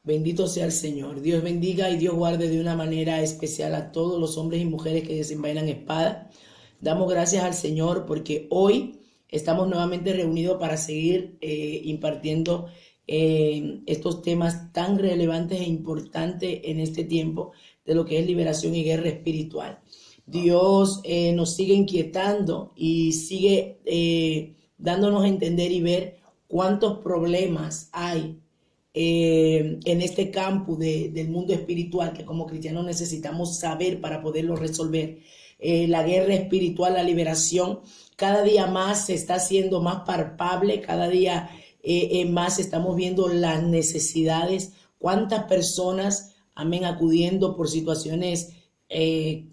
Bendito sea el Señor. Dios bendiga y Dios guarde de una manera especial a todos los hombres y mujeres que desenvainan espada. Damos gracias al Señor porque hoy estamos nuevamente reunidos para seguir impartiendo estos temas tan relevantes e importantes en este tiempo de lo que es liberación y guerra espiritual. Dios nos sigue inquietando y sigue dándonos a entender y ver cuántos problemas hay en este campo del mundo espiritual que como cristianos necesitamos saber para poderlo resolver. La guerra espiritual, la liberación, cada día más se está haciendo más palpable, cada día más estamos viendo las necesidades, cuántas personas, amén, acudiendo por situaciones que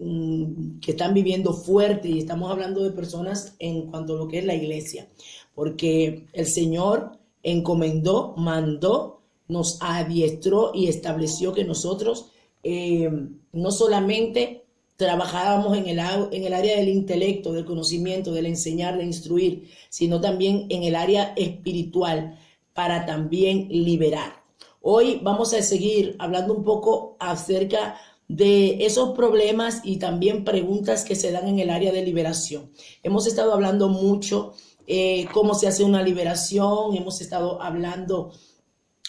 están viviendo fuerte, y estamos hablando de personas en cuanto a lo que es la iglesia, porque el Señor encomendó, mandó, nos adiestró y estableció que nosotros no solamente trabajábamos en el área del intelecto, del conocimiento, del enseñar, de instruir, sino también en el área espiritual para también liberar. Hoy vamos a seguir hablando un poco acerca de esos problemas y también preguntas que se dan en el área de liberación. Hemos estado hablando mucho cómo se hace una liberación, hemos estado hablando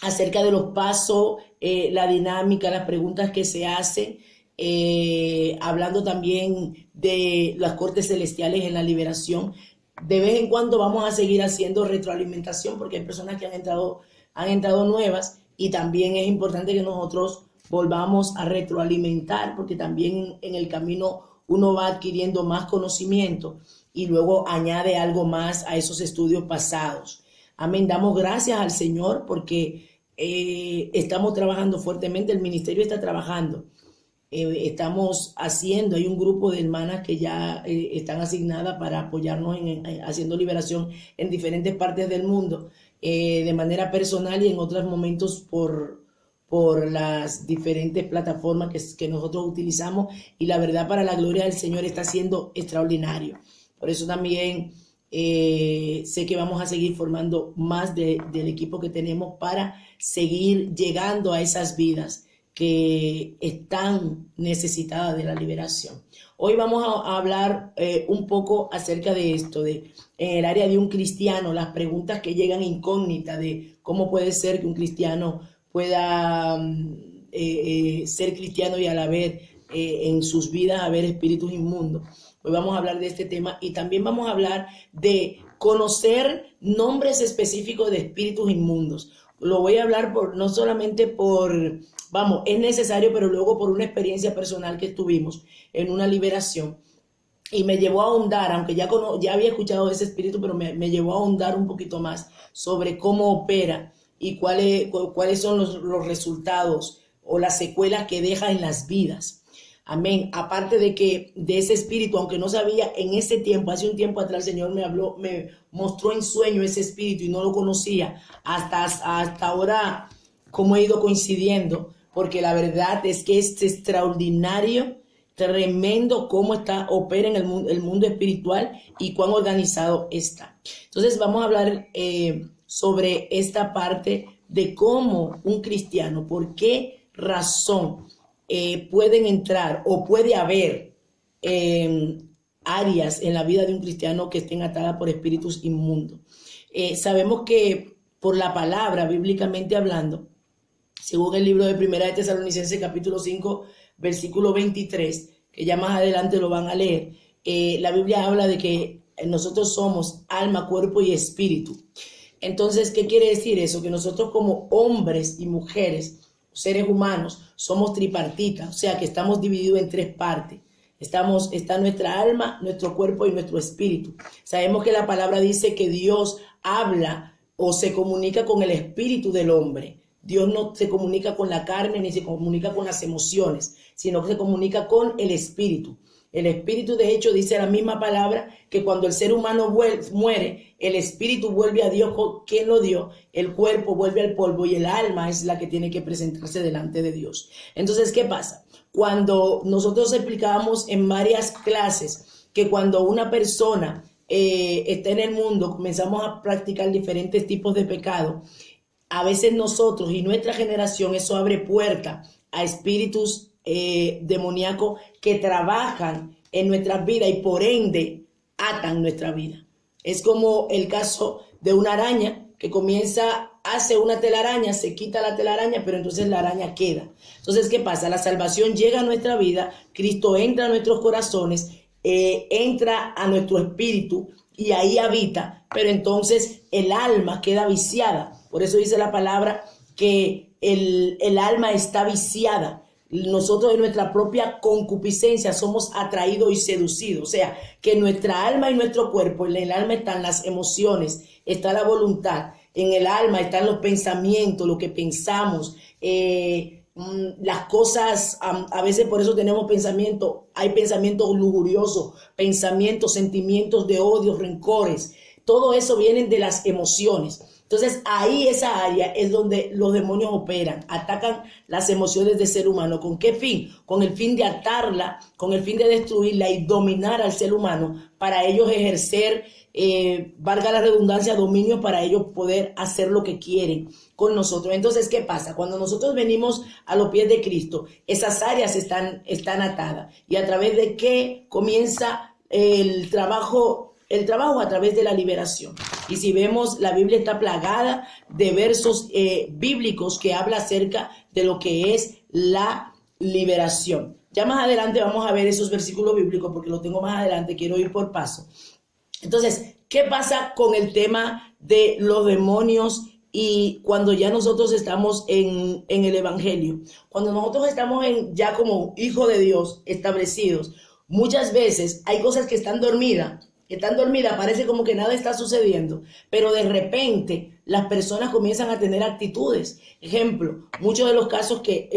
acerca de los pasos, la dinámica, las preguntas que se hacen, hablando también de las cortes celestiales en la liberación. De vez en cuando vamos a seguir haciendo retroalimentación porque hay personas que han entrado nuevas, y también es importante que nosotros volvamos a retroalimentar porque también en el camino uno va adquiriendo más conocimiento y luego añade algo más a esos estudios pasados. Amén, damos gracias al Señor porque estamos trabajando fuertemente, el ministerio está trabajando, estamos haciendo, hay un grupo de hermanas que ya están asignadas para apoyarnos haciendo liberación en diferentes partes del mundo, de manera personal y en otros momentos por las diferentes plataformas que nosotros utilizamos, y la verdad, para la gloria del Señor, está siendo extraordinario. Por eso también sé que vamos a seguir formando más del equipo que tenemos para seguir llegando a esas vidas que están necesitadas de la liberación. Hoy vamos a hablar un poco acerca de esto, en el área de un cristiano, las preguntas que llegan incógnitas de cómo puede ser que un cristiano pueda ser cristiano y a la vez en sus vidas haber espíritus inmundos. Hoy vamos a hablar de este tema y también vamos a hablar de conocer nombres específicos de espíritus inmundos. Lo voy a hablar no solamente es necesario, pero luego por una experiencia personal que tuvimos en una liberación. Y me llevó a ahondar, aunque ya había escuchado de ese espíritu, pero me llevó a ahondar un poquito más sobre cómo opera y cuáles son los resultados o las secuelas que deja en las vidas. Amén. Aparte de ese espíritu, aunque no sabía en ese tiempo, hace un tiempo atrás el Señor me mostró en sueño ese espíritu y no lo conocía hasta ahora, cómo he ido coincidiendo, porque la verdad es que es extraordinario, tremendo cómo opera en el mundo espiritual y cuán organizado está. Entonces vamos a hablar sobre esta parte de cómo un cristiano, por qué razón pueden entrar o puede haber áreas en la vida de un cristiano que estén atadas por espíritus inmundos. Sabemos que por la palabra, bíblicamente hablando, según el libro de Primera de Tesalonicenses capítulo 5, versículo 23, que ya más adelante lo van a leer, la Biblia habla de que nosotros somos alma, cuerpo y espíritu. Entonces, ¿qué quiere decir eso? Que nosotros como hombres y mujeres, seres humanos, somos tripartitas, o sea que estamos divididos en tres partes. Está nuestra alma, nuestro cuerpo y nuestro espíritu. Sabemos que la palabra dice que Dios habla o se comunica con el espíritu del hombre. Dios no se comunica con la carne ni se comunica con las emociones, sino que se comunica con el espíritu. El espíritu, de hecho, dice la misma palabra que cuando el ser humano muere, el espíritu vuelve a Dios, quien lo dio, el cuerpo vuelve al polvo y el alma es la que tiene que presentarse delante de Dios. Entonces, ¿qué pasa? Cuando nosotros explicábamos en varias clases que cuando una persona está en el mundo, comenzamos a practicar diferentes tipos de pecado, a veces nosotros y nuestra generación, eso abre puerta a espíritus demoníacos que trabajan en nuestras vidas y por ende atan nuestra vida. Es como el caso de una araña que comienza, hace una telaraña, se quita la telaraña, pero entonces la araña queda. Entonces, ¿qué pasa? La salvación llega a nuestra vida, Cristo entra a nuestros corazones, entra a nuestro espíritu y ahí habita, pero entonces el alma queda viciada. Por eso dice la palabra que el alma está viciada. Nosotros de nuestra propia concupiscencia somos atraídos y seducidos. O sea, que nuestra alma y nuestro cuerpo, en el alma están las emociones, está la voluntad, en el alma están los pensamientos, lo que pensamos, las cosas, a veces por eso tenemos pensamientos, hay pensamientos lujuriosos, pensamientos, sentimientos de odio, rencores, todo eso viene de las emociones. Entonces ahí esa área es donde los demonios operan, atacan las emociones del ser humano. ¿Con qué fin? Con el fin de atarla, con el fin de destruirla y dominar al ser humano para ellos ejercer, valga la redundancia, dominio para ellos poder hacer lo que quieren con nosotros. Entonces, ¿qué pasa? Cuando nosotros venimos a los pies de Cristo, esas áreas están atadas. ¿Y a través de qué comienza el trabajo a través de la liberación? Y si vemos, la Biblia está plagada de versos bíblicos que habla acerca de lo que es la liberación. Ya más adelante vamos a ver esos versículos bíblicos porque lo tengo más adelante, quiero ir por paso. Entonces, ¿qué pasa con el tema de los demonios y cuando ya nosotros estamos en el Evangelio? Cuando nosotros estamos ya como hijos de Dios establecidos, muchas veces hay cosas que están dormidas, parece como que nada está sucediendo, pero de repente las personas comienzan a tener actitudes. Ejemplo, muchos de los casos que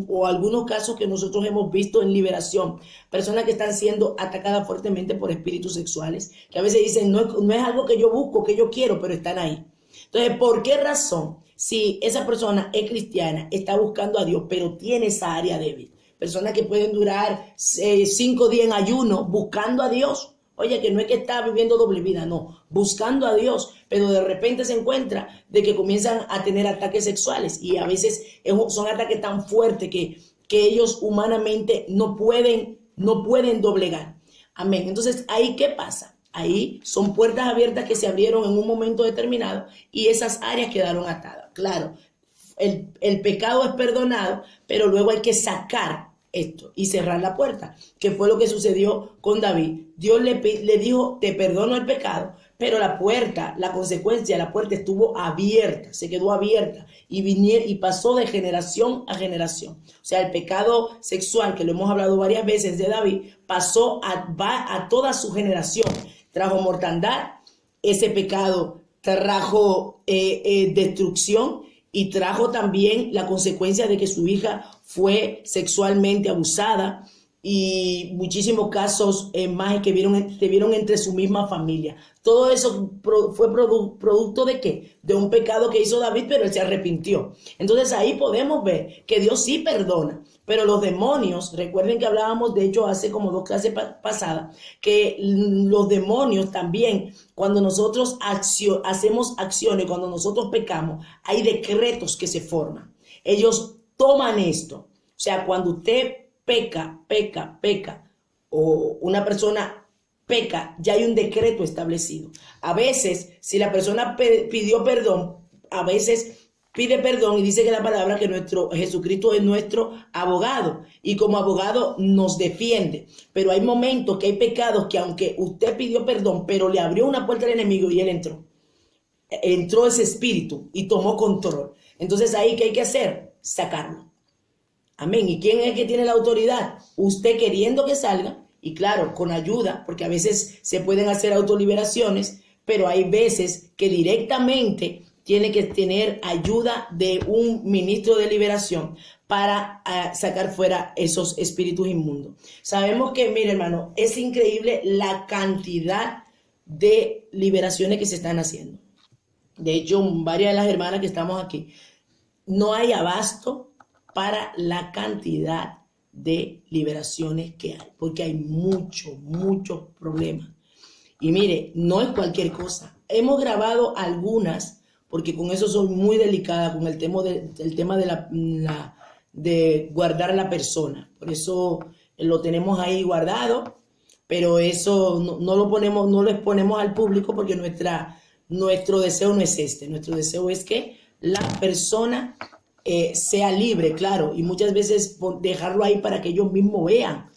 o algunos casos que nosotros hemos visto en liberación, personas que están siendo atacadas fuertemente por espíritus sexuales, que a veces dicen, no es algo que yo busco, que yo quiero, pero están ahí. Entonces, ¿por qué razón? Si esa persona es cristiana, está buscando a Dios, pero tiene esa área débil. Personas que pueden durar 5 días en ayuno buscando a Dios. Oye, que no es que está viviendo doble vida, no, buscando a Dios, pero de repente se encuentra de que comienzan a tener ataques sexuales y a veces son ataques tan fuertes que ellos humanamente no pueden doblegar. Amén. Entonces, ¿ahí qué pasa? Ahí son puertas abiertas que se abrieron en un momento determinado y esas áreas quedaron atadas. Claro, el pecado es perdonado, pero luego hay que sacar esto y cerrar la puerta, que fue lo que sucedió con David. Dios le dijo, te perdono el pecado, pero la puerta, la consecuencia, la puerta estuvo abierta, se quedó abierta y pasó de generación a generación. O sea, el pecado sexual, que lo hemos hablado varias veces de David, va a toda su generación. Trajo mortandad, ese pecado trajo destrucción y trajo también la consecuencia de que su hija fue sexualmente abusada y muchísimos casos más que se vieron entre su misma familia. Todo eso fue producto ¿de qué? De un pecado que hizo David, pero él se arrepintió. Entonces ahí podemos ver que Dios sí perdona, pero los demonios, recuerden que hablábamos de hecho hace como 2 clases pasadas, que los demonios también, cuando nosotros hacemos acciones, cuando nosotros pecamos, hay decretos que se forman. Ellos toman esto. O sea, cuando usted peca, o una persona peca, ya hay un decreto establecido. A veces, si la persona pidió perdón, a veces pide perdón y dice que la palabra que Jesucristo es nuestro abogado y como abogado nos defiende. Pero hay momentos que hay pecados que aunque usted pidió perdón, pero le abrió una puerta al enemigo y él entró ese espíritu y tomó control. Entonces ahí, ¿qué hay que hacer? Sacarlo. Amén. ¿Y quién es el que tiene la autoridad? Usted queriendo que salga y claro, con ayuda, porque a veces se pueden hacer autoliberaciones, pero hay veces que directamente tiene que tener ayuda de un ministro de liberación para sacar fuera esos espíritus inmundos. Sabemos que, mire hermano, es increíble la cantidad de liberaciones que se están haciendo. De hecho, varias de las hermanas que estamos aquí, no hay abasto para la cantidad de liberaciones que hay, porque hay muchos problemas. Y mire, no es cualquier cosa. Hemos grabado algunas porque con eso soy muy delicada, con el tema de guardar a la persona. Por eso lo tenemos ahí guardado, pero eso no lo ponemos, no lo exponemos al público porque nuestro deseo no es este. Nuestro deseo es que la persona sea libre, claro, y muchas veces dejarlo ahí para que ellos mismos vean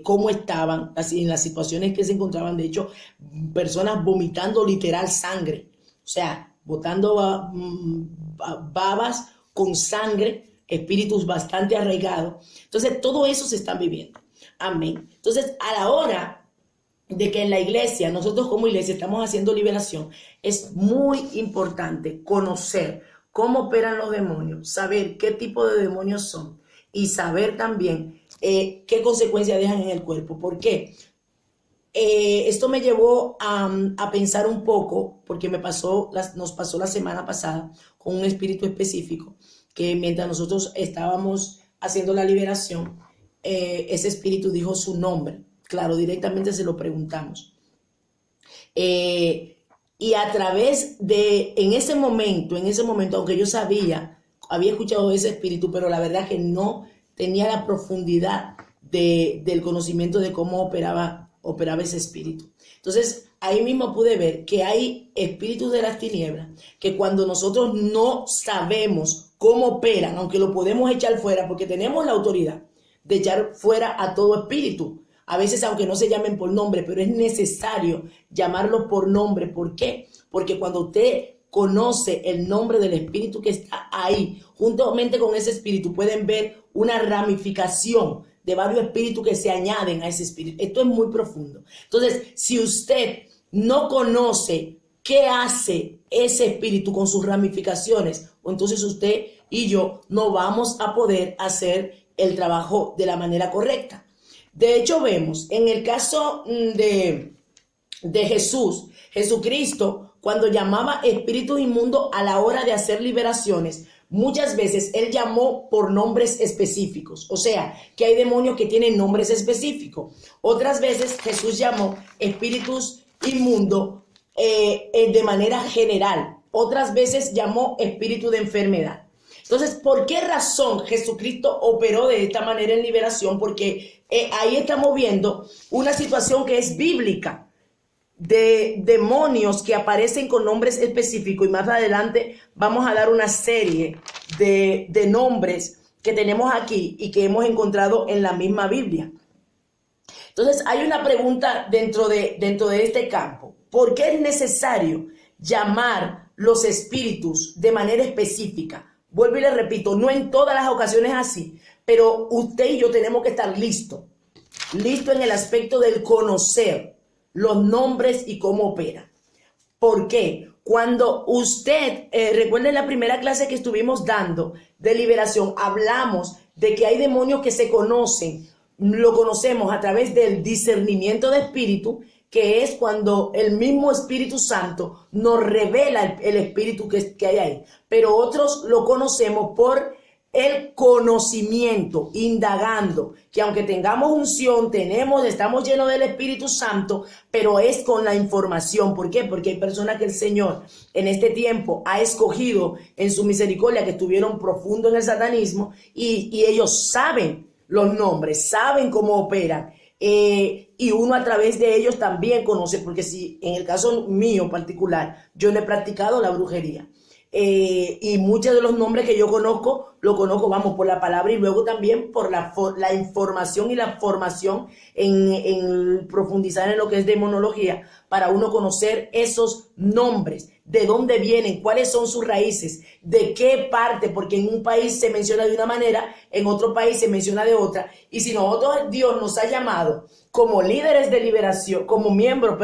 cómo estaban, así, en las situaciones que se encontraban. De hecho, personas vomitando literal sangre, o sea, botando babas con sangre, espíritus bastante arraigados. Entonces, todo eso se está viviendo. Amén. Entonces, a la hora de que en la iglesia, nosotros como iglesia estamos haciendo liberación, es muy importante conocer cómo operan los demonios, saber qué tipo de demonios son y saber también qué consecuencias dejan en el cuerpo. ¿Por qué? Esto me llevó a pensar un poco, porque nos pasó la semana pasada con un espíritu específico, que mientras nosotros estábamos haciendo la liberación, ese espíritu dijo su nombre. Claro, directamente se lo preguntamos. Y a través en ese momento, aunque yo había escuchado ese espíritu, pero la verdad que no tenía la profundidad del conocimiento de cómo operaba ese espíritu. Entonces, ahí mismo pude ver que hay espíritus de las tinieblas que cuando nosotros no sabemos cómo operan, aunque lo podemos echar fuera, porque tenemos la autoridad de echar fuera a todo espíritu, a veces aunque no se llamen por nombre, pero es necesario llamarlos por nombre. ¿Por qué? Porque cuando usted conoce el nombre del espíritu que está ahí, juntamente con ese espíritu pueden ver una ramificación de varios espíritus que se añaden a ese espíritu. Esto es muy profundo. Entonces, si usted no conoce qué hace ese espíritu con sus ramificaciones, entonces usted y yo no vamos a poder hacer el trabajo de la manera correcta. De hecho, vemos en el caso de Jesucristo, cuando llamaba espíritus inmundos a la hora de hacer liberaciones, muchas veces él llamó por nombres específicos. O sea, que hay demonios que tienen nombres específicos. Otras veces Jesús llamó espíritus inmundos de manera general. Otras veces llamó espíritu de enfermedad. Entonces, ¿por qué razón Jesucristo operó de esta manera en liberación? Porque ahí estamos viendo una situación que es bíblica, de demonios que aparecen con nombres específicos, y más adelante vamos a dar una serie de nombres que tenemos aquí y que hemos encontrado en la misma Biblia. Entonces hay una pregunta dentro de este campo: ¿por qué es necesario llamar los espíritus de manera específica? Vuelvo y le repito, no en todas las ocasiones así, pero usted y yo tenemos que estar listos en el aspecto del conocer los nombres y cómo opera. ¿Por qué? Cuando usted, recuerden la primera clase que estuvimos dando de liberación, hablamos de que hay demonios que se conocen, lo conocemos a través del discernimiento de espíritu, que es cuando el mismo Espíritu Santo nos revela el espíritu que hay ahí. Pero otros lo conocemos por el conocimiento, indagando, que aunque tengamos unción, estamos llenos del Espíritu Santo, pero es con la información. ¿Por qué? Porque hay personas que el Señor en este tiempo ha escogido en su misericordia, que estuvieron profundo en el satanismo, y ellos saben los nombres, saben cómo operan. Y uno a través de ellos también conoce, porque si en el caso mío particular, yo no he practicado la brujería. Y muchos de los nombres que yo conozco, vamos, por la palabra, y luego también por la información y la formación en profundizar en lo que es demonología, para uno conocer esos nombres, de dónde vienen, cuáles son sus raíces, de qué parte, porque en un país se menciona de una manera, en otro país se menciona de otra. Y si nosotros, Dios nos ha llamado como líderes de liberación, como miembros,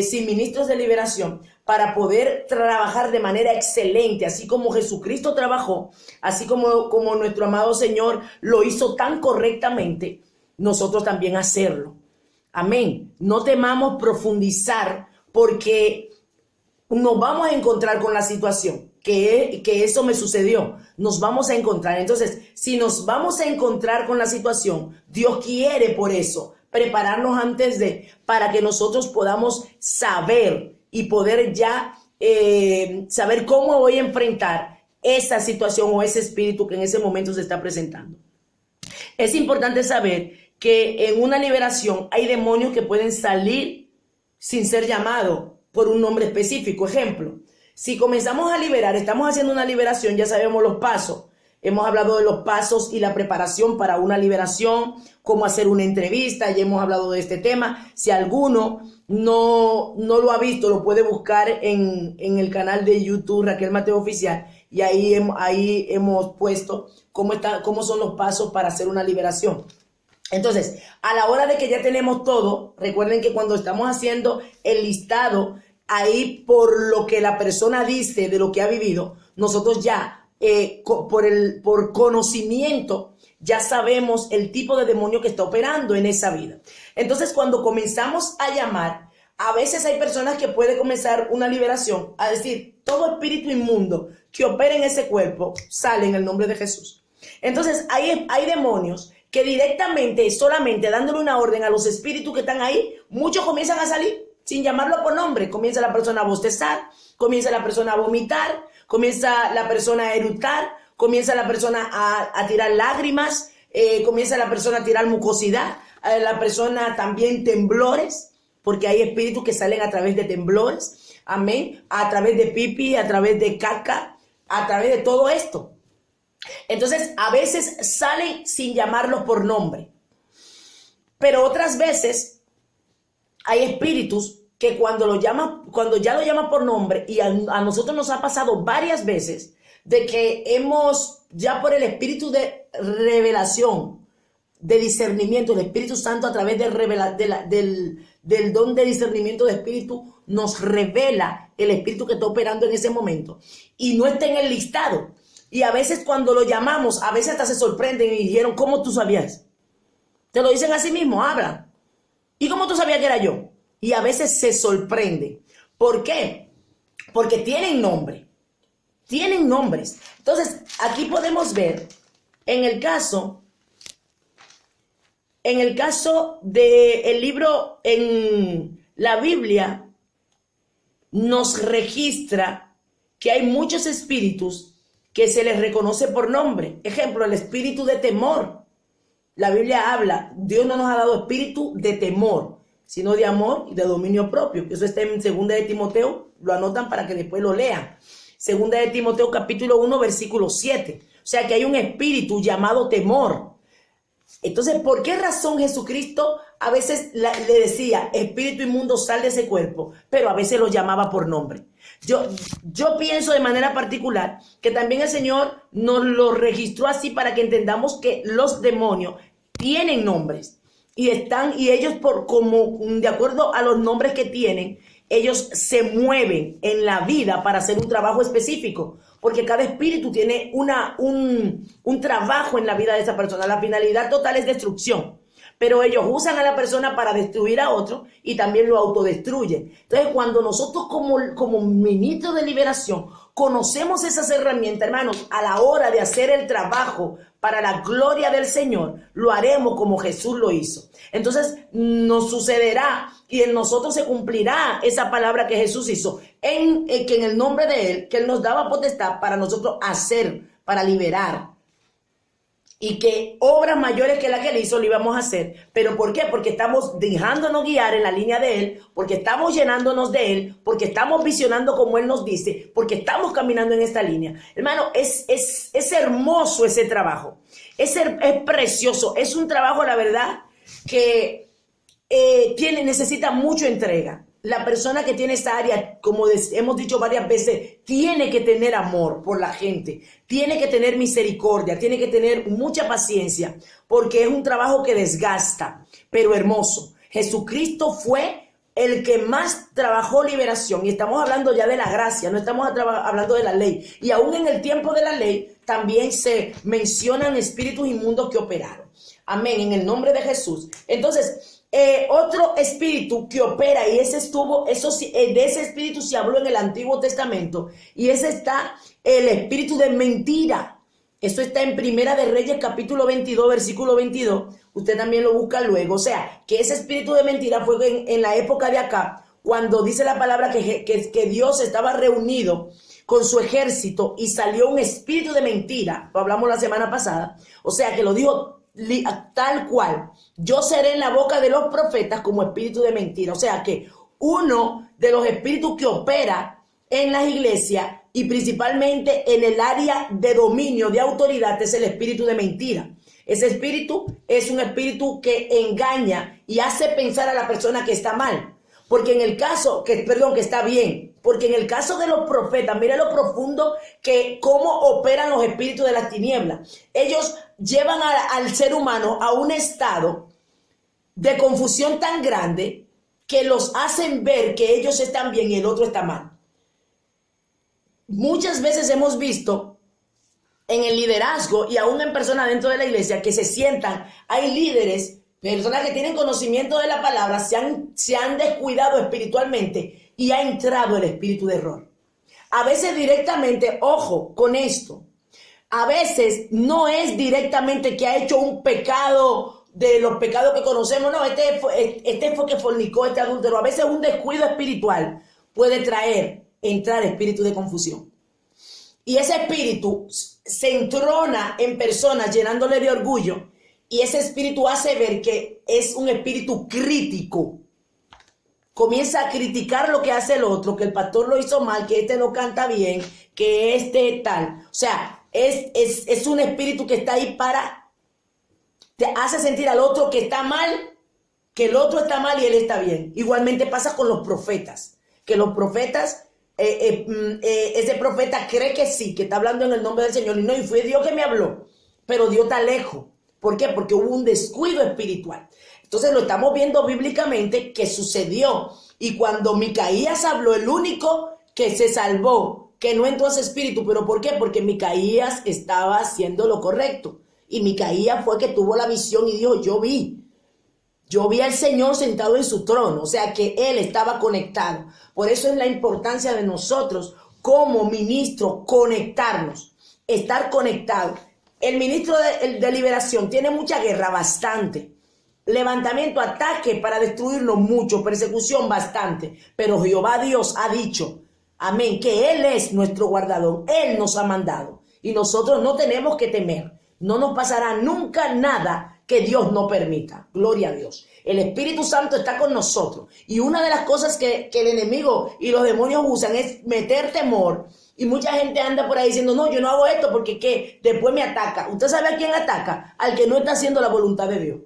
sin ministros de liberación, para poder trabajar de manera excelente, así como Jesucristo trabajó, así como nuestro amado Señor lo hizo tan correctamente, nosotros también hacerlo. Amén. No temamos profundizar, porque nos vamos a encontrar con la situación, que eso me sucedió. Nos vamos a encontrar. Entonces, si nos vamos a encontrar con la situación, Dios quiere por eso prepararnos para que nosotros podamos saber y poder ya saber cómo voy a enfrentar esa situación o ese espíritu que en ese momento se está presentando. Es importante saber que en una liberación hay demonios que pueden salir sin ser llamados por un nombre específico. Ejemplo, si comenzamos a liberar, estamos haciendo una liberación, ya sabemos los pasos. Hemos hablado de los pasos y la preparación para una liberación, cómo hacer una entrevista, ya hemos hablado de este tema. Si alguno no lo ha visto, lo puede buscar en el canal de YouTube Raquel Mateo Oficial, y ahí hemos puesto cómo son los pasos para hacer una liberación. Entonces, a la hora de que ya tenemos todo, recuerden que cuando estamos haciendo el listado, ahí por lo que la persona dice de lo que ha vivido, nosotros ya por conocimiento ya sabemos el tipo de demonio que está operando en esa vida. Entonces, cuando comenzamos a llamar, a veces hay personas que pueden comenzar una liberación a decir, todo espíritu inmundo que opera en ese cuerpo sale en el nombre de Jesús. Entonces, hay demonios que directamente, solamente dándole una orden a los espíritus que están ahí, muchos comienzan a salir sin llamarlo por nombre. Comienza la persona a bostezar, comienza la persona a vomitar, comienza la persona a eructar, comienza la persona a tirar lágrimas, comienza la persona a tirar mucosidad, la persona también temblores, porque hay espíritus que salen a través de temblores, amén, a través de pipi, a través de caca, a través de todo esto. Entonces, a veces salen sin llamarlos por nombre, pero otras veces hay espíritus que cuando ya lo llaman por nombre, y a nosotros nos ha pasado varias veces de que hemos, ya por el espíritu de revelación, de discernimiento, el Espíritu Santo a través del don de discernimiento de espíritu, nos revela el espíritu que está operando en ese momento y no está en el listado. Y a veces cuando lo llamamos, a veces hasta se sorprenden y dijeron, ¿cómo tú sabías? Te lo dicen así mismo, hablan. ¿Y cómo tú sabías que era yo? Y a veces se sorprende. ¿Por qué? Porque tienen nombre. Tienen nombres. Entonces, aquí podemos ver, en el caso del libro, en la Biblia, nos registra que hay muchos espíritus que se les reconoce por nombre. Ejemplo, el espíritu de temor. La Biblia habla, Dios no nos ha dado espíritu de temor, sino de amor y de dominio propio. Eso está en 2 de Timoteo, lo anotan para que después lo lean. 2 de Timoteo capítulo 1, versículo 7. O sea que hay un espíritu llamado temor. Entonces, ¿por qué razón Jesucristo a veces le decía, espíritu inmundo, sal de ese cuerpo? Pero a veces lo llamaba por nombre. Yo pienso de manera particular que también el Señor nos lo registró así para que entendamos que los demonios tienen nombres. Y ellos de acuerdo a los nombres que tienen, ellos se mueven en la vida para hacer un trabajo específico, porque cada espíritu tiene un trabajo en la vida de esa persona. La finalidad total es destrucción, pero ellos usan a la persona para destruir a otro y también lo autodestruyen. Entonces, cuando nosotros como ministros de liberación conocemos esas herramientas, hermanos, a la hora de hacer el trabajo para la gloria del Señor, lo haremos como Jesús lo hizo. Entonces nos sucederá y en nosotros se cumplirá esa palabra que Jesús hizo, que en el nombre de Él, que Él nos daba potestad para nosotros hacer, para liberar. Y que obras mayores que la que Él hizo lo íbamos a hacer. ¿Pero por qué? Porque estamos dejándonos guiar en la línea de Él, porque estamos llenándonos de Él, porque estamos visionando como Él nos dice, porque estamos caminando en esta línea. Hermano, es hermoso ese trabajo. Es precioso. Es un trabajo, la verdad, que necesita mucha entrega. La persona que tiene esta área, como hemos dicho varias veces, tiene que tener amor por la gente, tiene que tener misericordia, tiene que tener mucha paciencia, porque es un trabajo que desgasta, pero hermoso. Jesucristo fue el que más trabajó liberación, y estamos hablando ya de la gracia, no estamos hablando de la ley. Y aún en el tiempo de la ley también se mencionan espíritus inmundos que operaron. Amén, en el nombre de Jesús. Entonces, otro espíritu que opera, y de ese espíritu se habló en el Antiguo Testamento, y ese está el espíritu de mentira. Eso está en Primera de Reyes capítulo 22, versículo 22. Usted también lo busca luego. O sea, que ese espíritu de mentira fue en la época de Acab, cuando dice la palabra que Dios estaba reunido con su ejército y salió un espíritu de mentira, lo hablamos la semana pasada, o sea que lo dijo tal cual, yo seré en la boca de los profetas como espíritu de mentira, o sea que uno de los espíritus que opera en las iglesias y principalmente en el área de dominio, de autoridad, es el espíritu de mentira. Ese espíritu es un espíritu que engaña y hace pensar a la persona que está mal. Porque en el caso, que está bien. Porque en el caso de los profetas, mire lo profundo que cómo operan los espíritus de las tinieblas. Ellos llevan al ser humano a un estado de confusión tan grande que los hacen ver que ellos están bien y el otro está mal. Muchas veces hemos visto en el liderazgo y aún en personas dentro de la iglesia que se sientan, hay líderes, personas que tienen conocimiento de la palabra, se han descuidado espiritualmente y ha entrado el espíritu de error. A veces directamente, ojo con esto, a veces no es directamente que ha hecho un pecado de los pecados que conocemos, no, este fue que fornicó, este adúltero. A veces un descuido espiritual puede entrar espíritu de confusión. Y ese espíritu se entrona en personas llenándole de orgullo y ese espíritu hace ver que es un espíritu crítico. Comienza a criticar lo que hace el otro, que el pastor lo hizo mal, que este no canta bien, que este tal. O sea, es un espíritu que está ahí te hace sentir al otro que está mal, que el otro está mal y él está bien. Igualmente pasa con los profetas, que los profetas... ese profeta cree que sí, que está hablando en el nombre del Señor y fue Dios que me habló, pero Dios está lejos. ¿Por qué? Porque hubo un descuido espiritual. Entonces lo estamos viendo bíblicamente que sucedió y cuando Micaías habló, el único que se salvó, que no entró ese espíritu, ¿pero por qué? Porque Micaías estaba haciendo lo correcto y Micaías fue que tuvo la visión y dijo, yo vi al Señor sentado en su trono, o sea que Él estaba conectado. Por eso es la importancia de nosotros como ministros conectarnos, estar conectados. El ministro de liberación tiene mucha guerra, bastante. Levantamiento, ataque para destruirnos mucho, persecución bastante. Pero Jehová Dios ha dicho, amén, que Él es nuestro guardador, Él nos ha mandado. Y nosotros no tenemos que temer, no nos pasará nunca nada que Dios no permita. Gloria a Dios. El Espíritu Santo está con nosotros. Y una de las cosas que el enemigo y los demonios usan es meter temor. Y mucha gente anda por ahí diciendo, no, yo no hago esto porque ¿qué? Después me ataca. ¿Usted sabe a quién ataca? Al que no está haciendo la voluntad de Dios.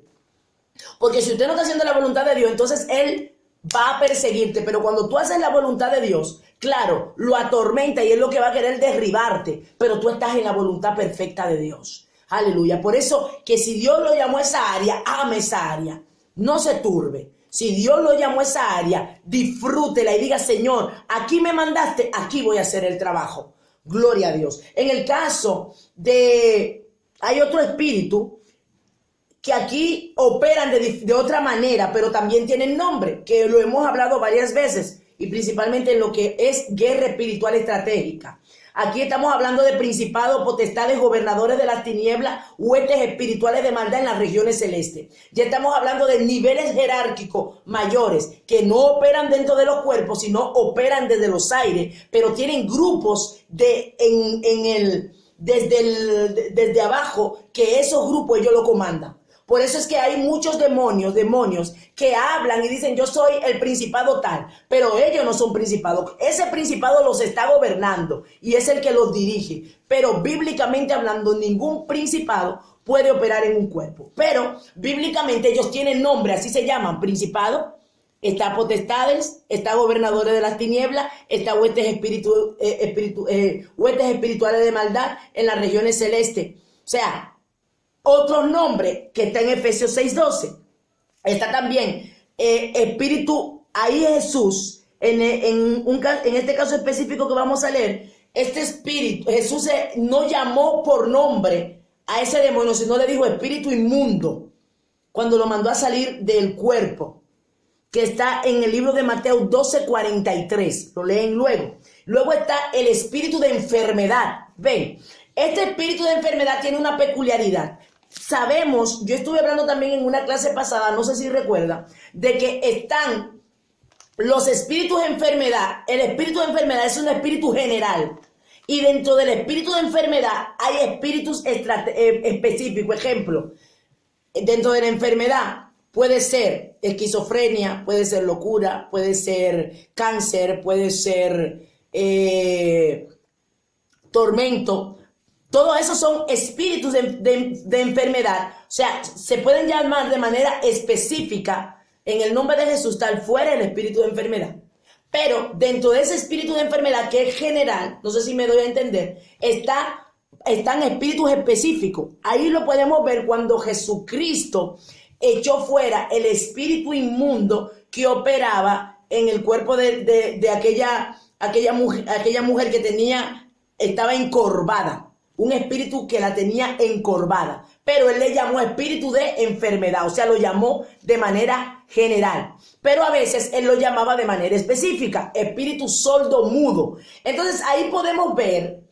Porque si usted no está haciendo la voluntad de Dios, entonces Él va a perseguirte. Pero cuando tú haces la voluntad de Dios, claro, lo atormenta y es lo que va a querer derribarte. Pero tú estás en la voluntad perfecta de Dios. Aleluya. Por eso que si Dios lo llamó a esa área, ame esa área. No se turbe. Si Dios lo llamó a esa área, disfrútela y diga, Señor, aquí me mandaste, aquí voy a hacer el trabajo. Gloria a Dios. En el caso hay otro espíritu que aquí operan de otra manera, pero también tienen nombre, que lo hemos hablado varias veces, y principalmente en lo que es guerra espiritual estratégica. Aquí estamos hablando de principados, potestades, gobernadores de las tinieblas, huestes espirituales de maldad en las regiones celestes. Ya estamos hablando de niveles jerárquicos mayores que no operan dentro de los cuerpos, sino operan desde los aires, pero tienen grupos desde abajo, que esos grupos ellos lo comandan. Por eso es que hay muchos demonios que hablan y dicen yo soy el principado tal, pero ellos no son principados. Ese principado los está gobernando y es el que los dirige. Pero bíblicamente hablando, ningún principado puede operar en un cuerpo. Pero bíblicamente ellos tienen nombre, así se llaman, principado. Está potestades, está gobernadores de las tinieblas, está huestes espirituales de maldad en las regiones celestes. O sea, otro nombre que está en Efesios 6:12. Está también espíritu, ahí Jesús, en este caso específico que vamos a leer, este espíritu, Jesús no llamó por nombre a ese demonio, sino le dijo espíritu inmundo, cuando lo mandó a salir del cuerpo, que está en el libro de Mateo 12:43, lo leen luego. Luego está el espíritu de enfermedad. Ven, este espíritu de enfermedad tiene una peculiaridad. Sabemos, yo estuve hablando también en una clase pasada, no sé si recuerdan, de que están los espíritus de enfermedad, el espíritu de enfermedad es un espíritu general. Y dentro del espíritu de enfermedad hay espíritus específicos. Ejemplo, dentro de la enfermedad puede ser esquizofrenia, puede ser locura, puede ser cáncer, puede ser tormento. Todo eso son espíritus de enfermedad. O sea, se pueden llamar de manera específica en el nombre de Jesús, tal fuera el espíritu de enfermedad. Pero dentro de ese espíritu de enfermedad que es general, no sé si me doy a entender, están espíritus específicos. Ahí lo podemos ver cuando Jesucristo echó fuera el espíritu inmundo que operaba en el cuerpo de aquella mujer que estaba encorvada. Un espíritu que la tenía encorvada. Pero él le llamó espíritu de enfermedad, o sea, lo llamó de manera general. Pero a veces él lo llamaba de manera específica, espíritu sordo mudo. Entonces ahí podemos ver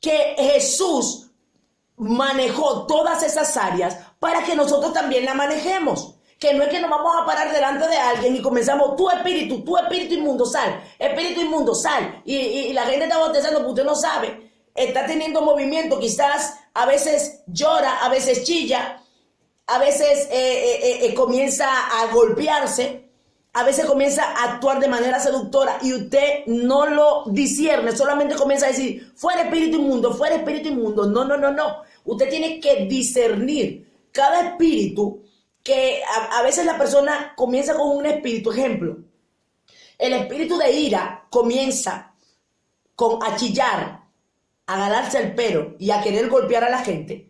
que Jesús manejó todas esas áreas para que nosotros también la manejemos. Que no es que nos vamos a parar delante de alguien y comenzamos, tu espíritu inmundo, sal, espíritu inmundo, sal. Y la gente está bostezando porque usted no sabe. Está teniendo movimiento, quizás a veces llora, a veces chilla, a veces comienza a golpearse, a veces comienza a actuar de manera seductora y usted no lo discierne, solamente comienza a decir, fuera espíritu inmundo, fuera espíritu inmundo. No. Usted tiene que discernir cada espíritu que a veces la persona comienza con un espíritu. Ejemplo, el espíritu de ira comienza a chillar, a ganarse el pelo y a querer golpear a la gente.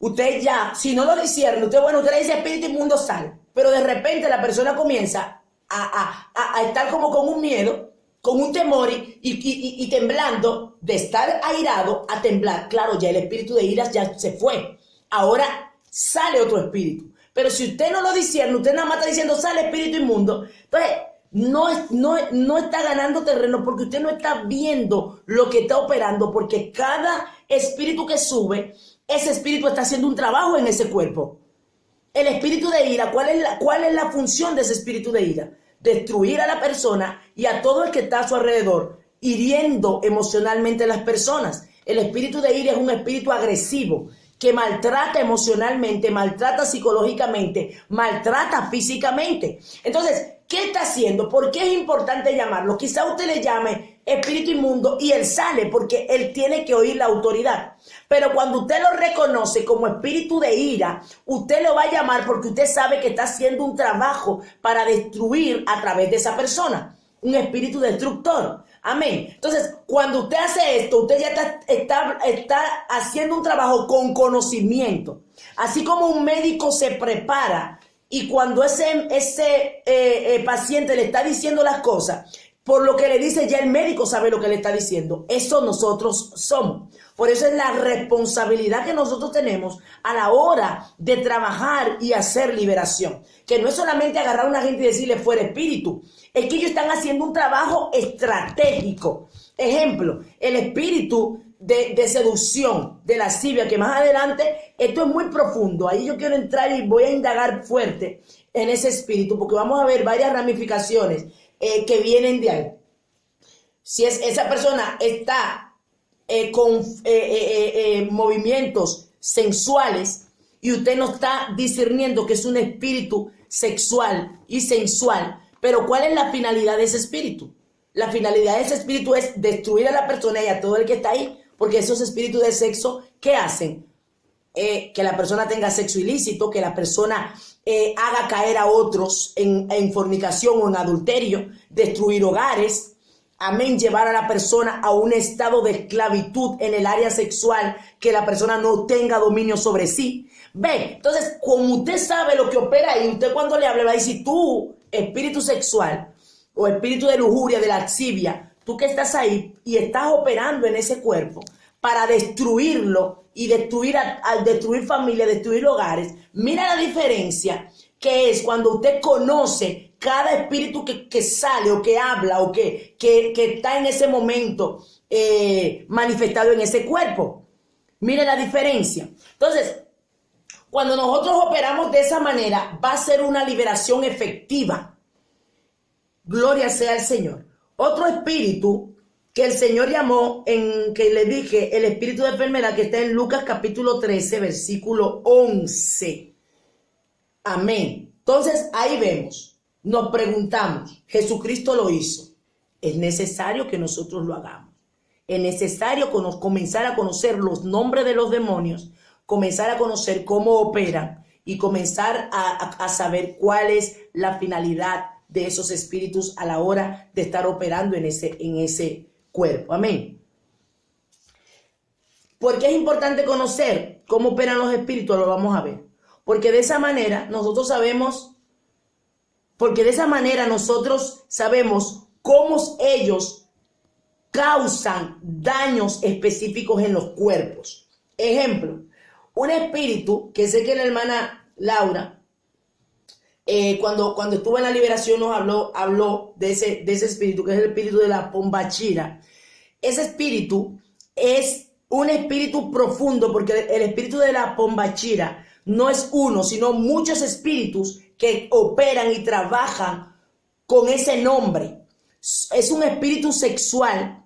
Usted ya, si no lo discierne, usted le dice espíritu inmundo, sal. Pero de repente la persona comienza a estar como con un miedo, con un temor y temblando, de estar airado a temblar. Claro, ya el espíritu de ira ya se fue. Ahora sale otro espíritu. Pero si usted no lo discierne, usted nada más está diciendo, sale espíritu inmundo. Entonces, no está ganando terreno porque usted no está viendo lo que está operando, porque cada espíritu que sube, ese espíritu está haciendo un trabajo en ese cuerpo. El espíritu de ira, ¿cuál es la función de ese espíritu de ira? Destruir a la persona y a todo el que está a su alrededor, hiriendo emocionalmente a las personas. El espíritu de ira es un espíritu agresivo que maltrata emocionalmente, maltrata psicológicamente, maltrata físicamente. Entonces, ¿qué está haciendo? ¿Por qué es importante llamarlo? Quizá usted le llame espíritu inmundo y él sale porque él tiene que oír la autoridad. Pero cuando usted lo reconoce como espíritu de ira, usted lo va a llamar porque usted sabe que está haciendo un trabajo para destruir a través de esa persona. Un espíritu destructor. Amén. Entonces, cuando usted hace esto, usted ya está haciendo un trabajo con conocimiento. Así como un médico se prepara y cuando ese paciente le está diciendo las cosas, por lo que le dice, ya el médico sabe lo que le está diciendo. Eso nosotros somos. Por eso es la responsabilidad que nosotros tenemos a la hora de trabajar y hacer liberación. Que no es solamente agarrar a una gente y decirle fuera espíritu. Es que ellos están haciendo un trabajo estratégico. Ejemplo, el espíritu de seducción, de lascivia, que más adelante, esto es muy profundo. Ahí yo quiero entrar y voy a indagar fuerte en ese espíritu, porque vamos a ver varias ramificaciones que vienen de ahí. Si esa persona está con movimientos sensuales y usted no está discerniendo que es un espíritu sexual y sensual, pero ¿cuál es la finalidad de ese espíritu? La finalidad de ese espíritu es destruir a la persona y a todo el que está ahí, porque esos espíritus de sexo, ¿qué hacen? Que la persona tenga sexo ilícito, que la persona haga caer a otros en fornicación o en adulterio, destruir hogares, amén, llevar a la persona a un estado de esclavitud en el área sexual, que la persona no tenga dominio sobre sí. Ve, entonces, como usted sabe lo que opera ahí, usted cuando le hable va a decir, tú, espíritu sexual o espíritu de lujuria, de lascivia, tú que estás ahí y estás operando en ese cuerpo para destruirlo y al destruir familias, destruir hogares. Mira la diferencia que es cuando usted conoce cada espíritu que sale o que habla o que está en ese momento manifestado en ese cuerpo. Mire la diferencia. Entonces, cuando nosotros operamos de esa manera, va a ser una liberación efectiva. Gloria sea al Señor. Otro espíritu que el Señor llamó, que le dije, el espíritu de enfermedad, que está en Lucas capítulo 13, versículo 11. Amén. Entonces ahí vemos, nos preguntamos, Jesucristo lo hizo. Es necesario que nosotros lo hagamos. Es necesario comenzar a conocer los nombres de los demonios, comenzar a conocer cómo operan y comenzar a saber cuál es la finalidad de esos espíritus a la hora de estar operando en ese cuerpo. Amén. ¿Por qué es importante conocer cómo operan los espíritus? Lo vamos a ver. Porque de esa manera nosotros sabemos cómo ellos causan daños específicos en los cuerpos. Ejemplo, un espíritu, que sé que la hermana Laura, cuando estuvo en la liberación nos habló de ese espíritu, que es el espíritu de la pombachira. Ese espíritu es un espíritu profundo, porque el espíritu de la pombachira no es uno, sino muchos espíritus que operan y trabajan con ese nombre. Es un espíritu sexual.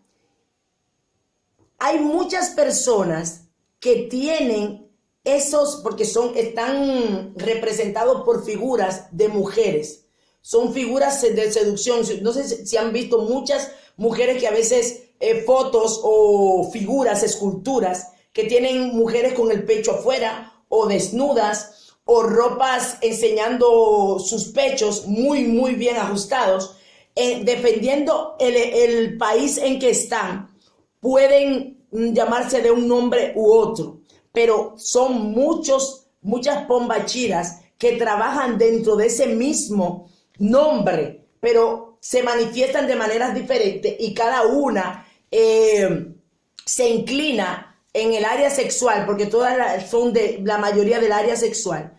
Hay muchas personas que tienen esos, porque están representados por figuras de mujeres. Son figuras de seducción. No sé si han visto muchas mujeres que a veces fotos o figuras, esculturas, que tienen mujeres con el pecho afuera o desnudas o ropas enseñando sus pechos muy, muy bien ajustados, defendiendo el país en que están. Pueden llamarse de un nombre u otro, pero son muchas pombachiras que trabajan dentro de ese mismo nombre, pero se manifiestan de maneras diferentes y cada una se inclina en el área sexual, porque todas son la mayoría del área sexual,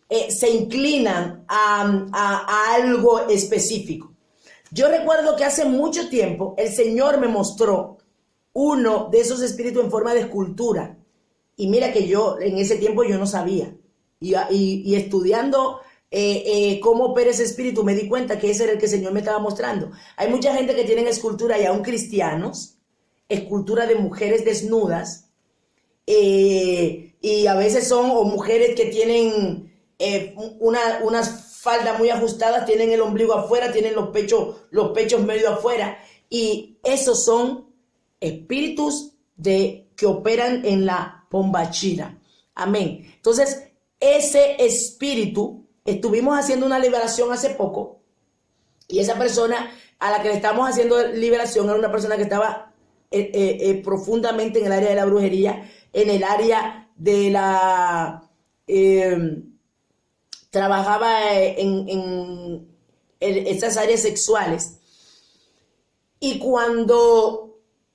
se inclinan a algo específico. Yo recuerdo que hace mucho tiempo el Señor me mostró uno de esos espíritus en forma de escultura. Y mira que yo en ese tiempo yo no sabía. Y estudiando cómo opera ese espíritu, me di cuenta que ese era el que el Señor me estaba mostrando. Hay mucha gente que tienen escultura, y aún cristianos, escultura de mujeres desnudas, y a veces son o mujeres que tienen unas faldas muy ajustadas, tienen el ombligo afuera, tienen los pechos medio afuera, y esos son espíritus que operan en la pombachira. Amén. Entonces, ese espíritu, estuvimos haciendo una liberación hace poco, y esa persona a la que le estamos haciendo liberación era una persona que estaba profundamente en el área de la brujería, en el área de la... trabajaba en esas áreas sexuales. Y cuando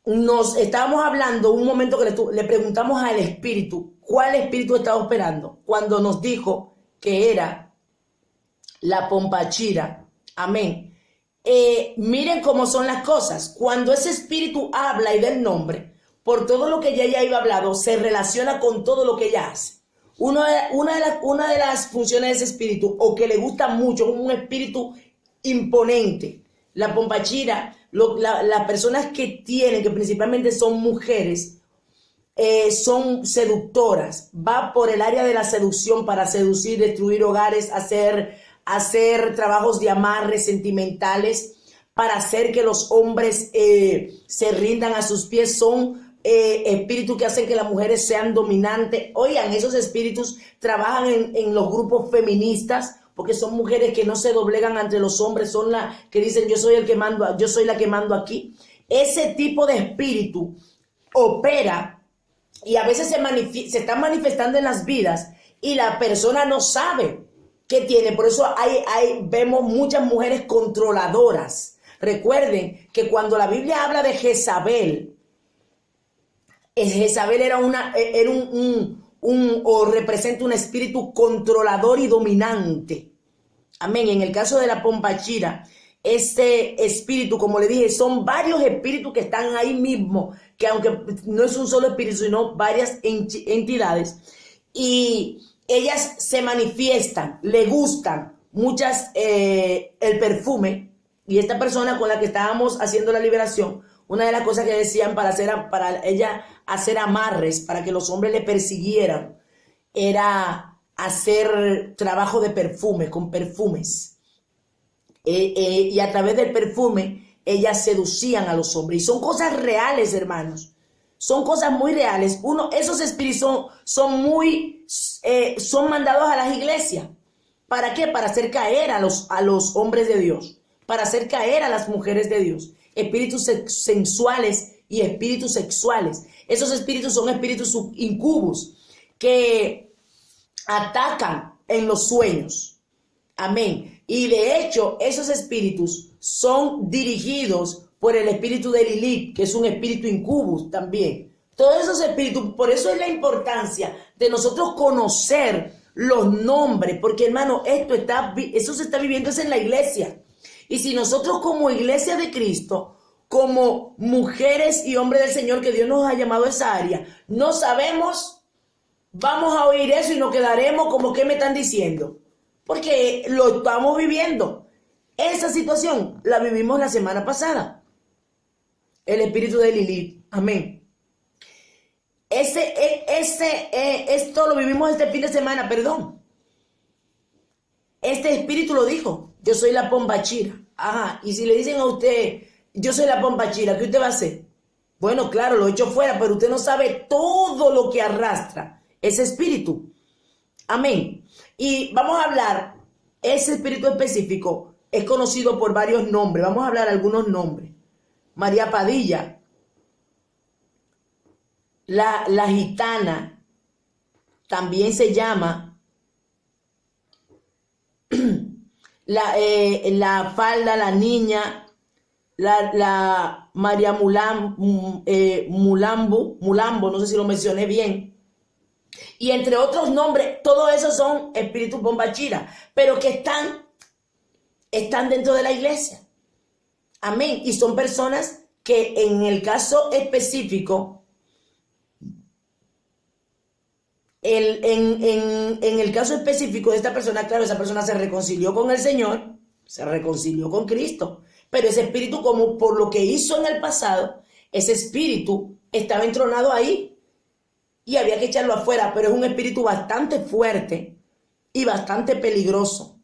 nos estábamos hablando, un momento que le preguntamos al espíritu, ¿cuál espíritu estaba operando? Cuando nos dijo que era la pombachira. Amén. Miren cómo son las cosas. Cuando ese espíritu habla y da el nombre, por todo lo que ella iba hablando, se relaciona con todo lo que ella hace. Una de las funciones de ese espíritu, o que le gusta mucho, es un espíritu imponente. La pombachira, las personas que principalmente son mujeres, son seductoras. Va por el área de la seducción para seducir, destruir hogares, hacer trabajos de amarres sentimentales, para hacer que los hombres se rindan a sus pies. Son espíritus que hacen que las mujeres sean dominantes. Oigan, esos espíritus trabajan en los grupos feministas, porque son mujeres que no se doblegan ante los hombres, son las que dicen yo soy la que mando aquí. Ese tipo de espíritu opera y a veces se está manifestando en las vidas y la persona no sabe qué tiene. Por eso vemos muchas mujeres controladoras. Recuerden que cuando la Biblia habla de Jezabel era o representa un espíritu controlador y dominante. Amén. En el caso de la pombachira, este espíritu, como le dije, son varios espíritus que están ahí mismo, que aunque no es un solo espíritu, sino varias entidades, y ellas se manifiestan, le gustan muchas el perfume. Y esta persona con la que estábamos haciendo la liberación, una de las cosas que decían para ella hacer amarres, para que los hombres le persiguieran, era hacer trabajo de perfume, con perfumes. Y a través del perfume, ellas seducían a los hombres. Y son cosas reales, hermanos. Son cosas muy reales. Esos espíritus son mandados a las iglesias. ¿Para qué? Para hacer caer a los hombres de Dios. Para hacer caer a las mujeres de Dios. Espíritus sensuales y espíritus sexuales. Esos espíritus son espíritus incubus que atacan en los sueños. Amén. Y de hecho, esos espíritus son dirigidos por el espíritu de Lilith, que es un espíritu incubus también. Todos esos espíritus, por eso es la importancia de nosotros conocer los nombres, porque hermano, eso se está viviendo es en la iglesia. Y si nosotros como iglesia de Cristo, como mujeres y hombres del Señor, que Dios nos ha llamado a esa área, no sabemos, vamos a oír eso y nos quedaremos como que me están diciendo, porque lo estamos viviendo. Esa situación la vivimos la semana pasada. El espíritu de Lilith. Amén. Esto lo vivimos este fin de semana, perdón. Este espíritu lo dijo. Yo soy la pombachira. Ajá. Y si le dicen a usted, yo soy la pombachira, ¿qué usted va a hacer? Bueno, claro, lo echo fuera, pero usted no sabe todo lo que arrastra ese espíritu. Amén. Y vamos a hablar, ese espíritu específico es conocido por varios nombres. Vamos a hablar algunos nombres. María Padilla, la gitana, también se llama la falda, la niña, la María Mulambo, no sé si lo mencioné bien. Y entre otros nombres, todos esos son espíritus bombachira, pero que están dentro de la iglesia. Amén. Y son personas que en el caso específico, en el caso específico de esta persona, claro, esa persona se reconcilió con el Señor, se reconcilió con Cristo, pero ese espíritu, como por lo que hizo en el pasado, ese espíritu estaba entronado ahí y había que echarlo afuera, pero es un espíritu bastante fuerte y bastante peligroso,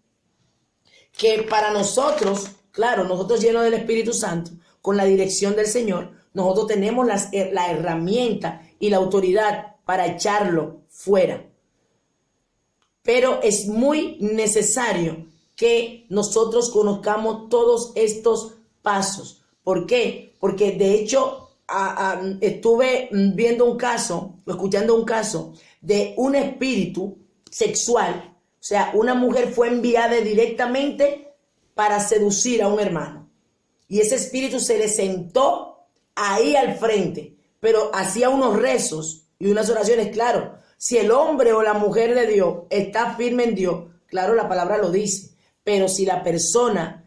que para nosotros, claro, nosotros llenos del Espíritu Santo, con la dirección del Señor, nosotros tenemos la herramienta y la autoridad para echarlo fuera. Pero es muy necesario que nosotros conozcamos todos estos pasos. ¿Por qué? Porque de hecho estuve viendo un caso, escuchando un caso de un espíritu sexual. O sea, una mujer fue enviada directamente para seducir a un hermano. Y ese espíritu se le sentó ahí al frente, pero hacía unos rezos y unas oraciones, claro. Si el hombre o la mujer de Dios está firme en Dios, claro, la palabra lo dice. Pero si la persona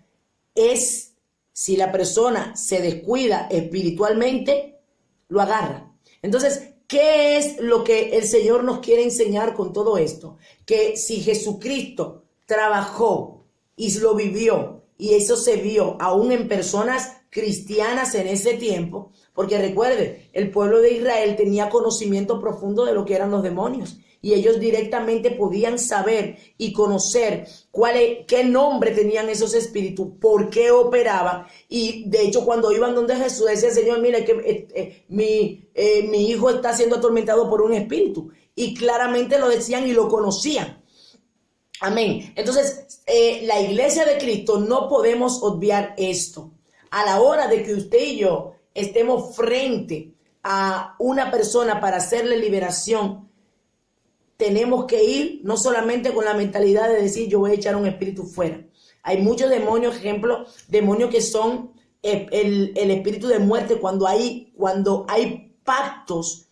se descuida espiritualmente, lo agarra. Entonces, ¿qué es lo que el Señor nos quiere enseñar con todo esto? Que si Jesucristo trabajó y lo vivió, y eso se vio aún en personas cristianas en ese tiempo, porque recuerde, el pueblo de Israel tenía conocimiento profundo de lo que eran los demonios, y ellos directamente podían saber y conocer qué nombre tenían esos espíritus, por qué operaban. Y de hecho, cuando iban donde Jesús, decía: Señor, mire que mi hijo está siendo atormentado por un espíritu, y claramente lo decían y lo conocían. Amén. Entonces, la iglesia de Cristo no podemos obviar esto. A la hora de que usted y yo estemos frente a una persona para hacerle liberación, tenemos que ir no solamente con la mentalidad de decir yo voy a echar un espíritu fuera. Hay muchos demonios, ejemplo, demonios que son el espíritu de muerte cuando hay pactos.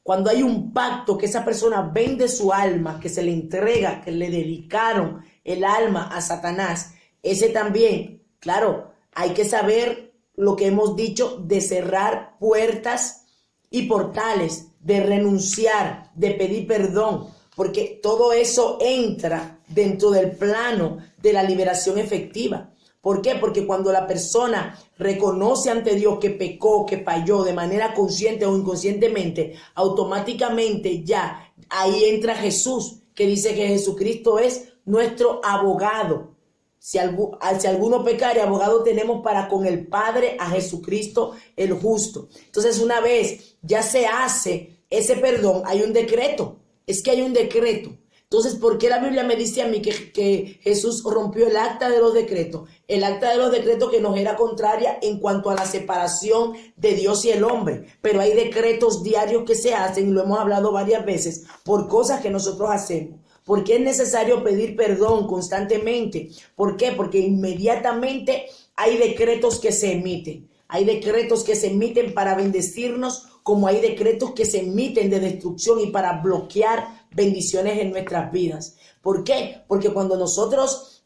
Cuando hay un pacto que esa persona vende su alma, que se le entrega, que le dedicaron el alma a Satanás, ese también, claro, hay que saber lo que hemos dicho de cerrar puertas y portales, de renunciar, de pedir perdón, porque todo eso entra dentro del plano de la liberación efectiva. ¿Por qué? Porque cuando la persona reconoce ante Dios que pecó, que falló de manera consciente o inconscientemente, automáticamente ya ahí entra Jesús, que dice que Jesucristo es nuestro abogado. Si alguno pecare, abogado tenemos para con el Padre a Jesucristo el justo. Entonces, una vez ya se hace ese perdón, hay un decreto. Es que hay un decreto. Entonces, ¿por qué la Biblia me dice a mí que Jesús rompió el acta de los decretos? El acta de los decretos que nos era contraria en cuanto a la separación de Dios y el hombre. Pero hay decretos diarios que se hacen, y lo hemos hablado varias veces, por cosas que nosotros hacemos. ¿Por qué es necesario pedir perdón constantemente? ¿Por qué? Porque inmediatamente hay decretos que se emiten. Hay decretos que se emiten para bendecirnos, como hay decretos que se emiten de destrucción y para bloquear bendiciones en nuestras vidas. ¿Por qué? Porque cuando nosotros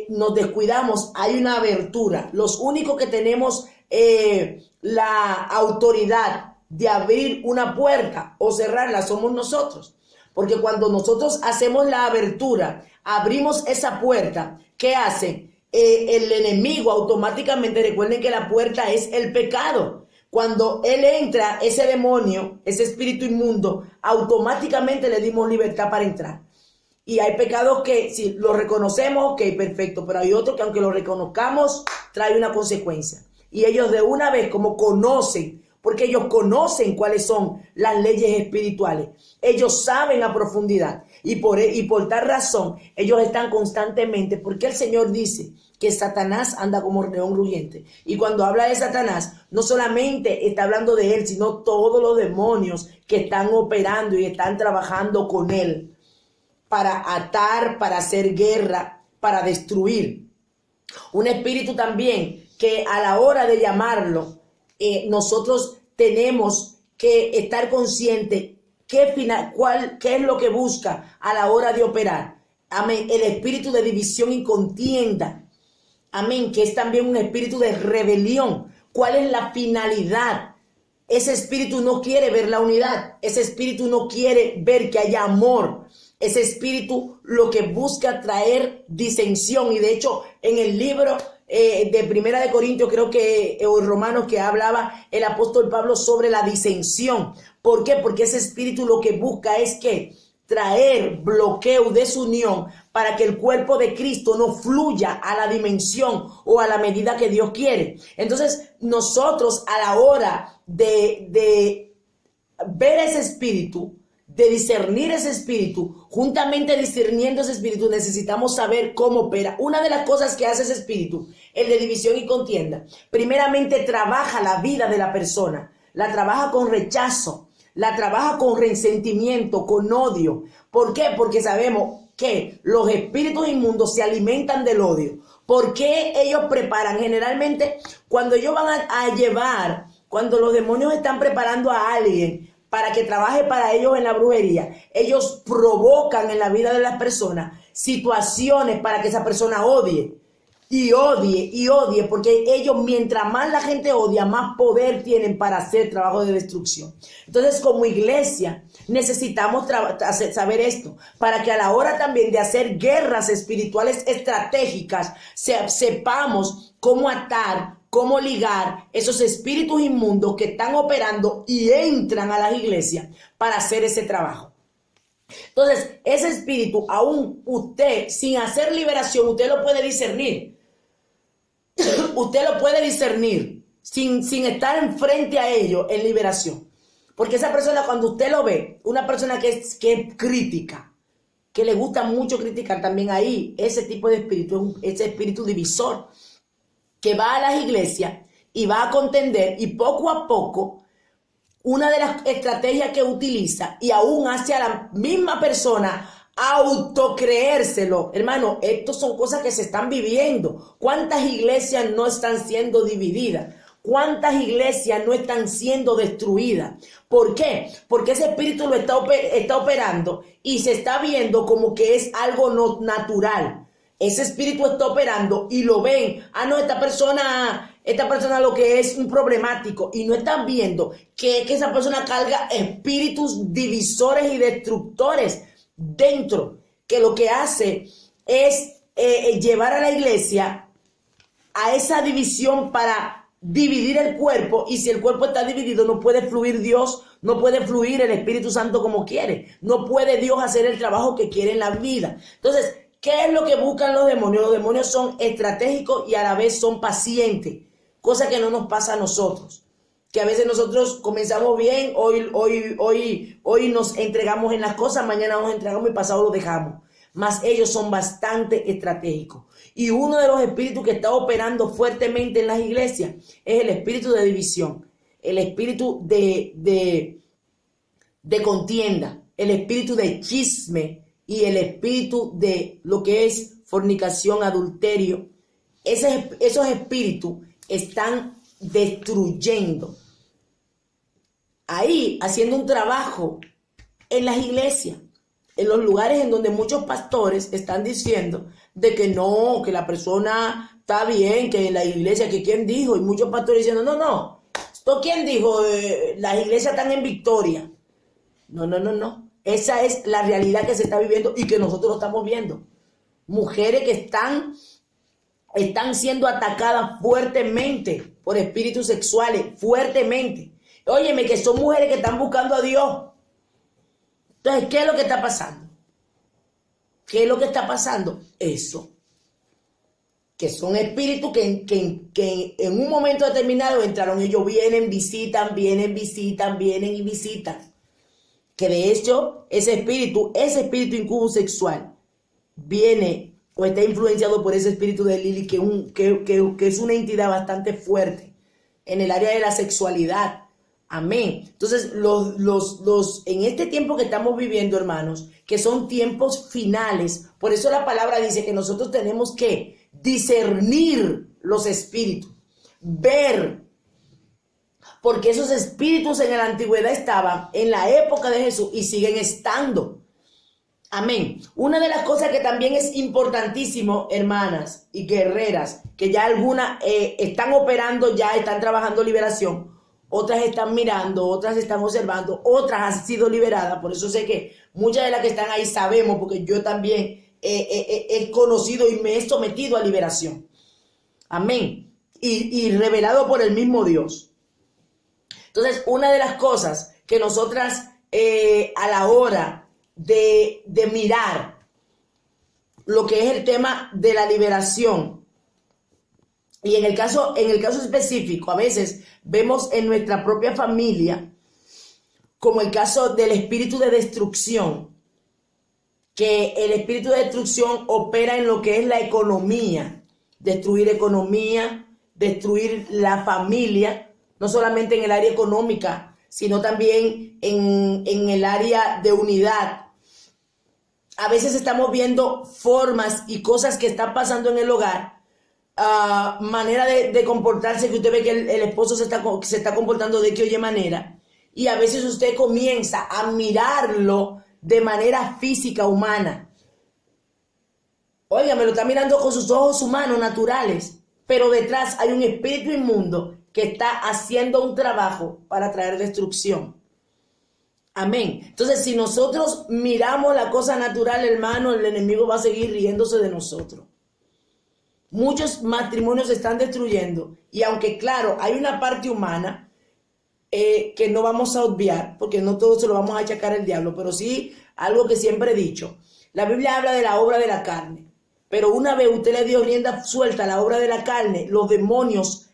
nos descuidamos, hay una abertura. Los únicos que tenemos la autoridad de abrir una puerta o cerrarla somos nosotros. Porque cuando nosotros hacemos la abertura, abrimos esa puerta, ¿qué hace? El enemigo automáticamente, recuerden que la puerta es el pecado. Cuando él entra, ese demonio, ese espíritu inmundo, automáticamente le dimos libertad para entrar. Y hay pecados que si lo reconocemos, ok, perfecto, pero hay otros que aunque lo reconozcamos, trae una consecuencia. Y ellos de una vez, como conocen, porque ellos conocen cuáles son las leyes espirituales, ellos saben a profundidad, y por tal razón, ellos están constantemente, porque el Señor dice que Satanás anda como león rugiente. Y cuando habla de Satanás, no solamente está hablando de él, sino todos los demonios que están operando y están trabajando con él para atar, para hacer guerra, para destruir. Un espíritu también que a la hora de llamarlo, nosotros tenemos que estar conscientes qué es lo que busca a la hora de operar. Amén. El espíritu de división y contienda. Amén. Que es también un espíritu de rebelión. ¿Cuál es la finalidad? Ese espíritu no quiere ver la unidad. Ese espíritu no quiere ver que haya amor. Ese espíritu lo que busca traer disensión. Y de hecho, en el libro de Primera de Corintios, creo que, o Romanos, que hablaba el apóstol Pablo sobre la disensión. ¿Por qué? Porque ese espíritu lo que busca es que traer bloqueo, desunión, para que el cuerpo de Cristo no fluya a la dimensión o a la medida que Dios quiere. Entonces, nosotros a la hora de ver ese espíritu, de discernir ese espíritu, juntamente discerniendo ese espíritu, necesitamos saber cómo opera. Una de las cosas que hace ese espíritu, el de división y contienda, primeramente trabaja la vida de la persona, la trabaja con rechazo, la trabaja con resentimiento, con odio. ¿Por qué? Porque sabemos que los espíritus inmundos se alimentan del odio. ¿Por qué ellos preparan? Generalmente, cuando ellos van a llevar, cuando los demonios están preparando a alguien para que trabaje para ellos en la brujería, ellos provocan en la vida de las personas situaciones para que esa persona odie y odie y odie, porque ellos, mientras más la gente odia, más poder tienen para hacer trabajo de destrucción. Entonces, como iglesia, necesitamos saber esto, para que a la hora también de hacer guerras espirituales estratégicas, sepamos cómo atar, cómo ligar esos espíritus inmundos que están operando y entran a las iglesias para hacer ese trabajo. Entonces, ese espíritu, aún usted, sin hacer liberación, usted lo puede discernir. Usted lo puede discernir sin estar enfrente a ello en liberación. Porque esa persona, cuando usted lo ve, una persona que es crítica, que le gusta mucho criticar, también ahí, ese tipo de espíritu, ese espíritu divisor, que va a las iglesias y va a contender, y poco a poco, una de las estrategias que utiliza, y aún hace a la misma persona autocreérselo. Hermano, estas son cosas que se están viviendo. ¿Cuántas iglesias no están siendo divididas? ¿Cuántas iglesias no están siendo destruidas? ¿Por qué? Porque ese espíritu lo está operando y se está viendo como que es algo no natural. Ese espíritu está operando y lo ven. Ah, no, esta persona lo que es un problemático, y no están viendo que esa persona carga espíritus divisores y destructores dentro, que lo que hace es llevar a la iglesia a esa división para dividir el cuerpo, y si el cuerpo está dividido no puede fluir Dios, no puede fluir el Espíritu Santo como quiere, no puede Dios hacer el trabajo que quiere en la vida. Entonces, ¿qué es lo que buscan los demonios? Los demonios son estratégicos y a la vez son pacientes, cosa que no nos pasa a nosotros, que a veces nosotros comenzamos bien, hoy nos entregamos en las cosas, mañana nos entregamos y pasado lo dejamos. Mas ellos son bastante estratégicos. Y uno de los espíritus que está operando fuertemente en las iglesias es el espíritu de división, el espíritu de contienda, el espíritu de chisme y el espíritu de lo que es fornicación, adulterio. Esos espíritus están destruyendo, ahí haciendo un trabajo en las iglesias, en los lugares en donde muchos pastores están diciendo de que no, que la persona está bien, que en la iglesia, que quién dijo, y muchos pastores diciendo, no, ¿esto quién dijo? Las iglesias están en victoria. No. Esa es la realidad que se está viviendo y que nosotros estamos viendo. Mujeres que están siendo atacadas fuertemente por espíritus sexuales, fuertemente. Óyeme, que son mujeres que están buscando a Dios. Entonces, ¿qué es lo que está pasando? ¿Qué es lo que está pasando? Eso. Que son espíritus que en un momento determinado entraron. Ellos vienen, visitan, vienen y visitan. Que de hecho, ese espíritu incubo sexual, viene o está influenciado por ese espíritu de Lili, que es una entidad bastante fuerte en el área de la sexualidad. Amén. Entonces, en este tiempo que estamos viviendo, hermanos, que son tiempos finales, por eso la palabra dice que nosotros tenemos que discernir los espíritus, ver, porque esos espíritus en la antigüedad estaban en la época de Jesús y siguen estando. Amén. Una de las cosas que también es importantísimo, hermanas y guerreras, que ya algunas están operando, ya están trabajando liberación, otras están mirando, otras están observando, otras han sido liberadas. Por eso sé que muchas de las que están ahí sabemos, porque yo también he conocido y me he sometido a liberación. Amén. Y revelado por el mismo Dios. Entonces, una de las cosas que nosotras a la hora de mirar lo que es el tema de la liberación, y en el caso específico, a veces vemos en nuestra propia familia, como el caso del espíritu de destrucción, que el espíritu de destrucción opera en lo que es la economía, destruir la familia, no solamente en el área económica, sino también en el área de unidad. A veces estamos viendo formas y cosas que están pasando en el hogar, manera de comportarse, que usted ve que el esposo se está comportando de que oye manera, y a veces usted comienza a mirarlo de manera física, humana. Oiga, me lo está mirando con sus ojos humanos, naturales, pero detrás hay un espíritu inmundo que está haciendo un trabajo para traer destrucción. Amén. Entonces, si nosotros miramos la cosa natural, hermano, el enemigo va a seguir riéndose de nosotros. Muchos matrimonios se están destruyendo, y aunque claro, hay una parte humana que no vamos a obviar, porque no todo se lo vamos a achacar al diablo, pero sí algo que siempre he dicho. La Biblia habla de la obra de la carne, pero una vez usted le dio rienda suelta a la obra de la carne, los demonios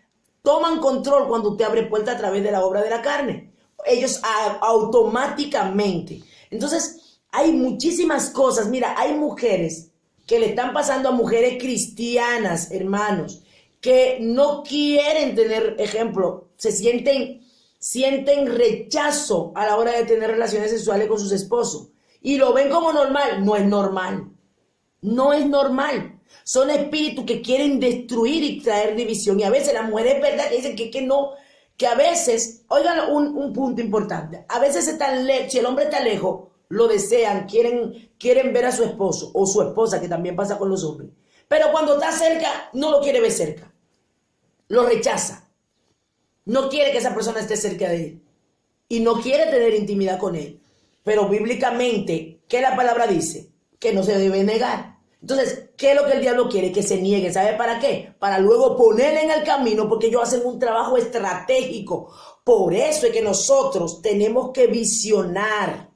toman control cuando usted abre puerta a través de la obra de la carne. Ellos automáticamente. Entonces, hay muchísimas cosas. Mira, hay mujeres que le están pasando a mujeres cristianas, hermanos, que no quieren tener, ejemplo, se sienten rechazo a la hora de tener relaciones sexuales con sus esposos y lo ven como normal. No es normal. No es normal. Son espíritus que quieren destruir y traer división. Y a veces las mujeres, es verdad, que dicen que no, que a veces, oigan un punto importante, a veces si el hombre está lejos, lo desean, quieren ver a su esposo o su esposa, que también pasa con los hombres. Pero cuando está cerca, no lo quiere ver cerca. Lo rechaza. No quiere que esa persona esté cerca de él. Y no quiere tener intimidad con él. Pero bíblicamente, ¿qué la palabra dice? Que no se debe negar. Entonces, ¿qué es lo que el diablo quiere? Que se nieguen. ¿Sabe para qué? Para luego ponerle en el camino, porque ellos hacen un trabajo estratégico. Por eso es que nosotros tenemos que visionar.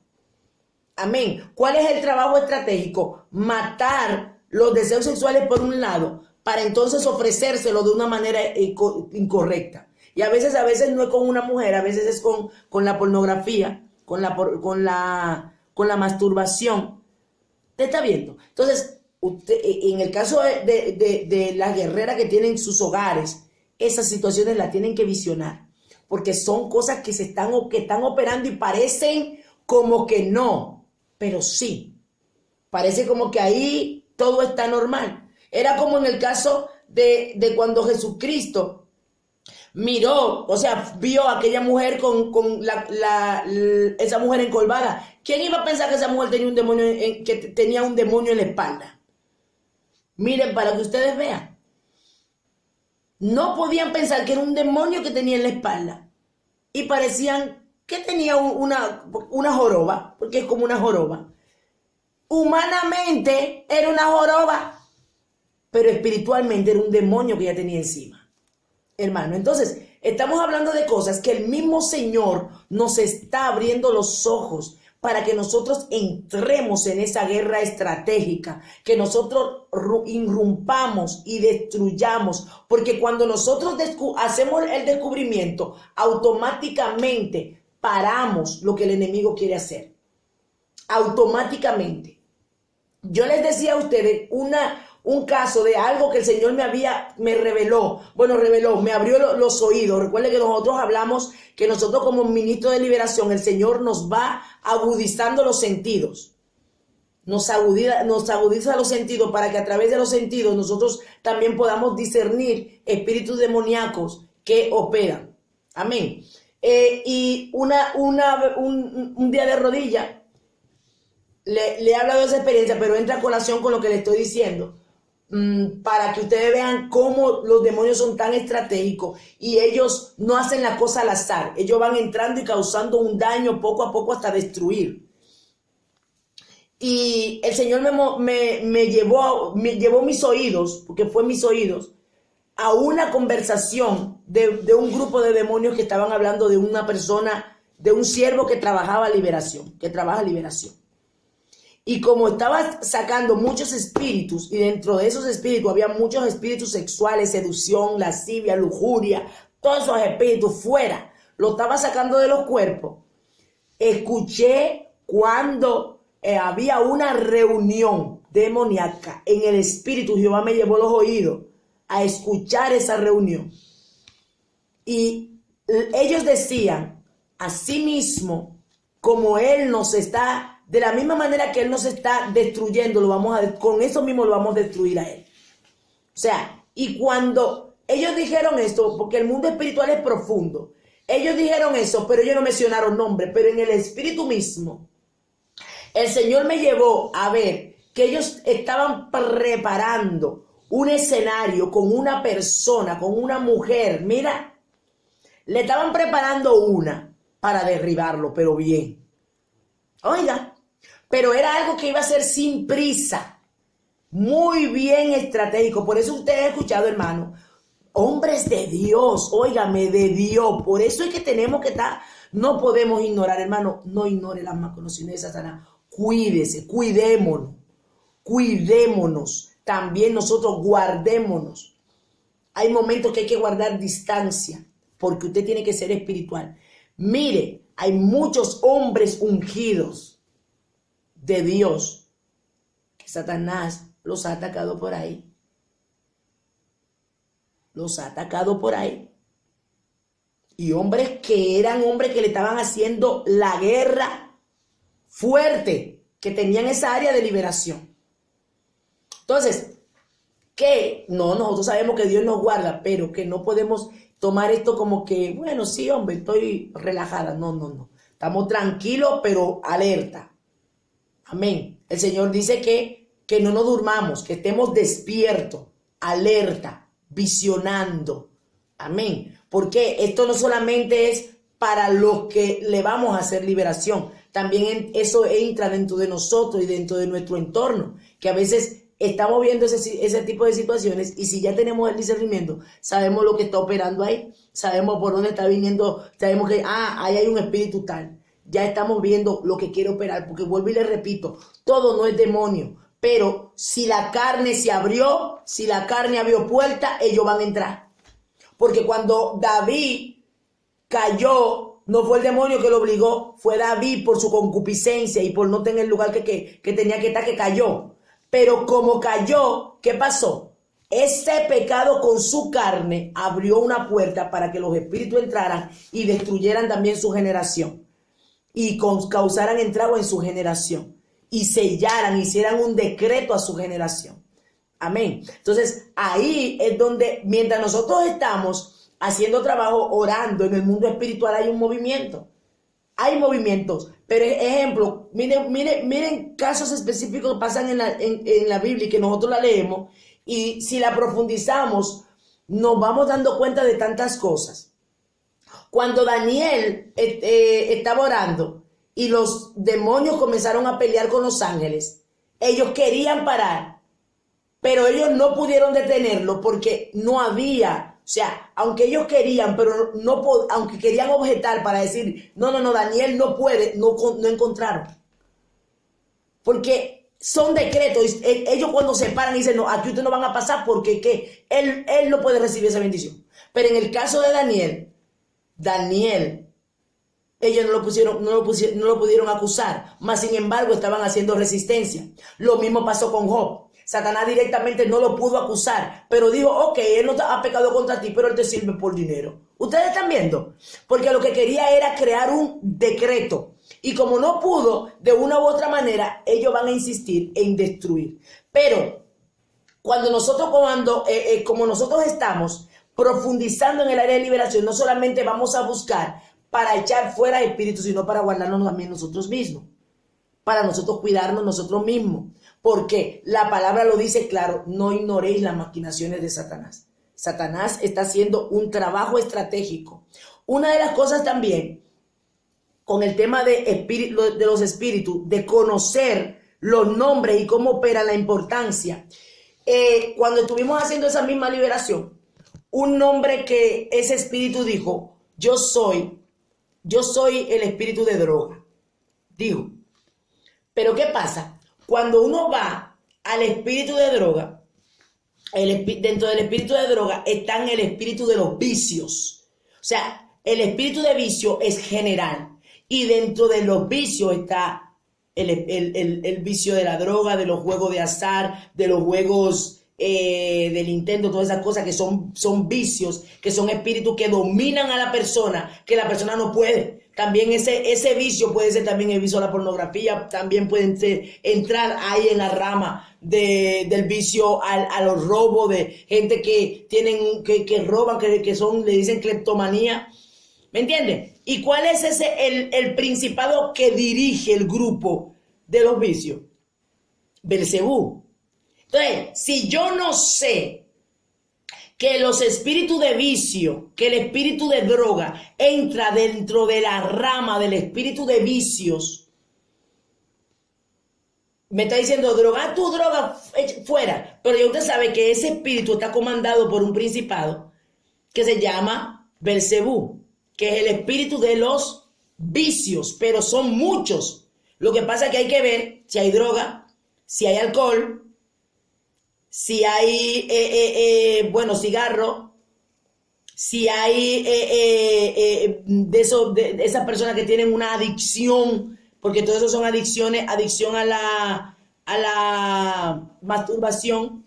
Amén. ¿Cuál es el trabajo estratégico? Matar los deseos sexuales por un lado, para entonces ofrecérselo de una manera incorrecta. Y a veces no es con una mujer, a veces es con la pornografía, con la masturbación. ¿Usted está viendo? Entonces, en el caso de las guerreras que tienen sus hogares, esas situaciones las tienen que visionar, porque son cosas que están operando y parecen como que no, pero sí, parece como que ahí todo está normal. Era como en el caso de cuando Jesucristo miró, o sea, vio a aquella mujer con esa mujer encorvada. ¿Quién iba a pensar que esa mujer tenía un demonio en la espalda? Miren, para que ustedes vean. No podían pensar que era un demonio que tenía en la espalda. Y parecían que tenía una joroba, porque es como una joroba. Humanamente era una joroba, pero espiritualmente era un demonio que ya tenía encima. Hermano, entonces estamos hablando de cosas que el mismo Señor nos está abriendo los ojos para que nosotros entremos en esa guerra estratégica, que nosotros irrumpamos y destruyamos, porque cuando nosotros hacemos el descubrimiento, automáticamente paramos lo que el enemigo quiere hacer. Automáticamente. Yo les decía a ustedes un caso de algo que el Señor me reveló, me abrió los oídos. Recuerden que nosotros hablamos que nosotros como ministro de liberación, el Señor nos va agudizando los sentidos. Nos agudiza los sentidos para que a través de los sentidos nosotros también podamos discernir espíritus demoníacos que operan. Amén. Y un día de rodilla le he hablado de esa experiencia, pero entra a colación con lo que le estoy diciendo, para que ustedes vean cómo los demonios son tan estratégicos y ellos no hacen la cosa al azar. Ellos van entrando y causando un daño poco a poco hasta destruir. Y el Señor me llevó mis oídos, porque fue mis oídos, a una conversación de un grupo de demonios que estaban hablando de una persona, de un siervo que trabaja liberación. Y como estaba sacando muchos espíritus, y dentro de esos espíritus había muchos espíritus sexuales, seducción, lascivia, lujuria, todos esos espíritus fuera, lo estaba sacando de los cuerpos. Escuché cuando había una reunión demoníaca en el espíritu. Jehová me llevó los oídos a escuchar esa reunión. Y ellos decían, así mismo, como Él nos está, de la misma manera que Él nos está destruyendo, con eso mismo lo vamos a destruir a Él. O sea, y cuando ellos dijeron esto, porque el mundo espiritual es profundo, ellos dijeron eso, pero ellos no mencionaron nombre, pero en el espíritu mismo, el Señor me llevó a ver que ellos estaban preparando un escenario con una persona, con una mujer. Mira, le estaban preparando una para derribarlo, pero bien. Oiga, pero era algo que iba a ser sin prisa, muy bien estratégico. Por eso usted ha escuchado, hermano, hombres de Dios, óigame, de Dios. Por eso es que tenemos que estar, no podemos ignorar, hermano, no ignore las macronociones de Satanás. Cuídese, cuidémonos. También nosotros guardémonos. Hay momentos que hay que guardar distancia, porque usted tiene que ser espiritual. Mire, hay muchos hombres ungidos de Dios que Satanás los ha atacado por ahí. Y hombres que le estaban haciendo la guerra fuerte, que tenían esa área de liberación. Entonces, que nosotros sabemos que Dios nos guarda, pero que no podemos tomar esto como que, bueno, sí, hombre, estoy relajada. No. Estamos tranquilos, pero alerta. Amén. El Señor dice que no nos durmamos, que estemos despiertos, alerta, visionando. Amén. Porque esto no solamente es para los que le vamos a hacer liberación, también eso entra dentro de nosotros y dentro de nuestro entorno, que a veces estamos viendo ese tipo de situaciones, y si ya tenemos el discernimiento, sabemos lo que está operando ahí, sabemos por dónde está viniendo, sabemos que ahí hay un espíritu tal. Ya estamos viendo lo que quiere operar, porque vuelvo y le repito, todo no es demonio, pero si la carne se abrió, si la carne abrió puerta, ellos van a entrar. Porque cuando David cayó, no fue el demonio que lo obligó, fue David por su concupiscencia y por no tener el lugar que tenía que estar, que cayó. Pero como cayó, ¿qué pasó? Ese pecado con su carne abrió una puerta para que los espíritus entraran y destruyeran también su generación. Y causaran estrago en su generación. Y sellaran, hicieran un decreto a su generación. Amén. Entonces, ahí es donde, mientras nosotros estamos haciendo trabajo, orando en el mundo espiritual, hay un movimiento. Hay movimientos. Pero, ejemplo, miren casos específicos que pasan en la Biblia y que nosotros la leemos. Y si la profundizamos, nos vamos dando cuenta de tantas cosas. Cuando Daniel estaba orando y los demonios comenzaron a pelear con los ángeles, ellos querían parar, pero ellos no pudieron detenerlo porque no había, o sea, aunque ellos querían, pero aunque querían objetar para decir, no, Daniel no puede, no encontraron. Porque son decretos, ellos cuando se paran dicen, no, aquí ustedes no van a pasar porque ¿qué? Él no puede recibir esa bendición. Pero en el caso de Daniel, ellos no lo pudieron acusar, mas sin embargo estaban haciendo resistencia. Lo mismo pasó con Job. Satanás directamente no lo pudo acusar, pero dijo, ok, él no ha pecado contra ti, pero él te sirve por dinero. ¿Ustedes están viendo? Porque lo que quería era crear un decreto. Y como no pudo, de una u otra manera, ellos van a insistir en destruir. Pero cuando nosotros estamos profundizando en el área de liberación, no solamente vamos a buscar para echar fuera espíritus, sino para guardarnos también nosotros mismos, para nosotros cuidarnos nosotros mismos, porque la palabra lo dice claro, no ignoréis las maquinaciones de Satanás. Satanás está haciendo un trabajo estratégico. Una de las cosas también, con el tema de los espíritus, de conocer los nombres y cómo opera la importancia, cuando estuvimos haciendo esa misma liberación, un nombre que ese espíritu dijo, yo soy el espíritu de droga, dijo. Pero ¿qué pasa? Cuando uno va al espíritu de droga, dentro del espíritu de droga está el espíritu de los vicios. O sea, el espíritu de vicio es general. Y dentro de los vicios está el vicio de la droga, de los juegos de azar, de los juegos de Nintendo, todas esas cosas que son vicios, que son espíritus que dominan a la persona, que la persona no puede. También ese vicio puede ser también el vicio de la pornografía, también pueden entrar ahí en la rama del vicio a los robos, de gente que roban, que son, le dicen cleptomanía. ¿Me entienden? ¿Y cuál es el principado que dirige el grupo de los vicios? Belcebú. Entonces, si yo no sé que los espíritus de vicio, que el espíritu de droga entra dentro de la rama del espíritu de vicios, me está diciendo, droga tu droga fuera. Pero ya usted sabe que ese espíritu está comandado por un principado que se llama Belcebú, que es el espíritu de los vicios, pero son muchos. Lo que pasa es que hay que ver si hay droga, si hay alcohol, si hay, cigarro, si hay de esas personas que tienen una adicción, porque todo eso son adicciones, adicción a la masturbación,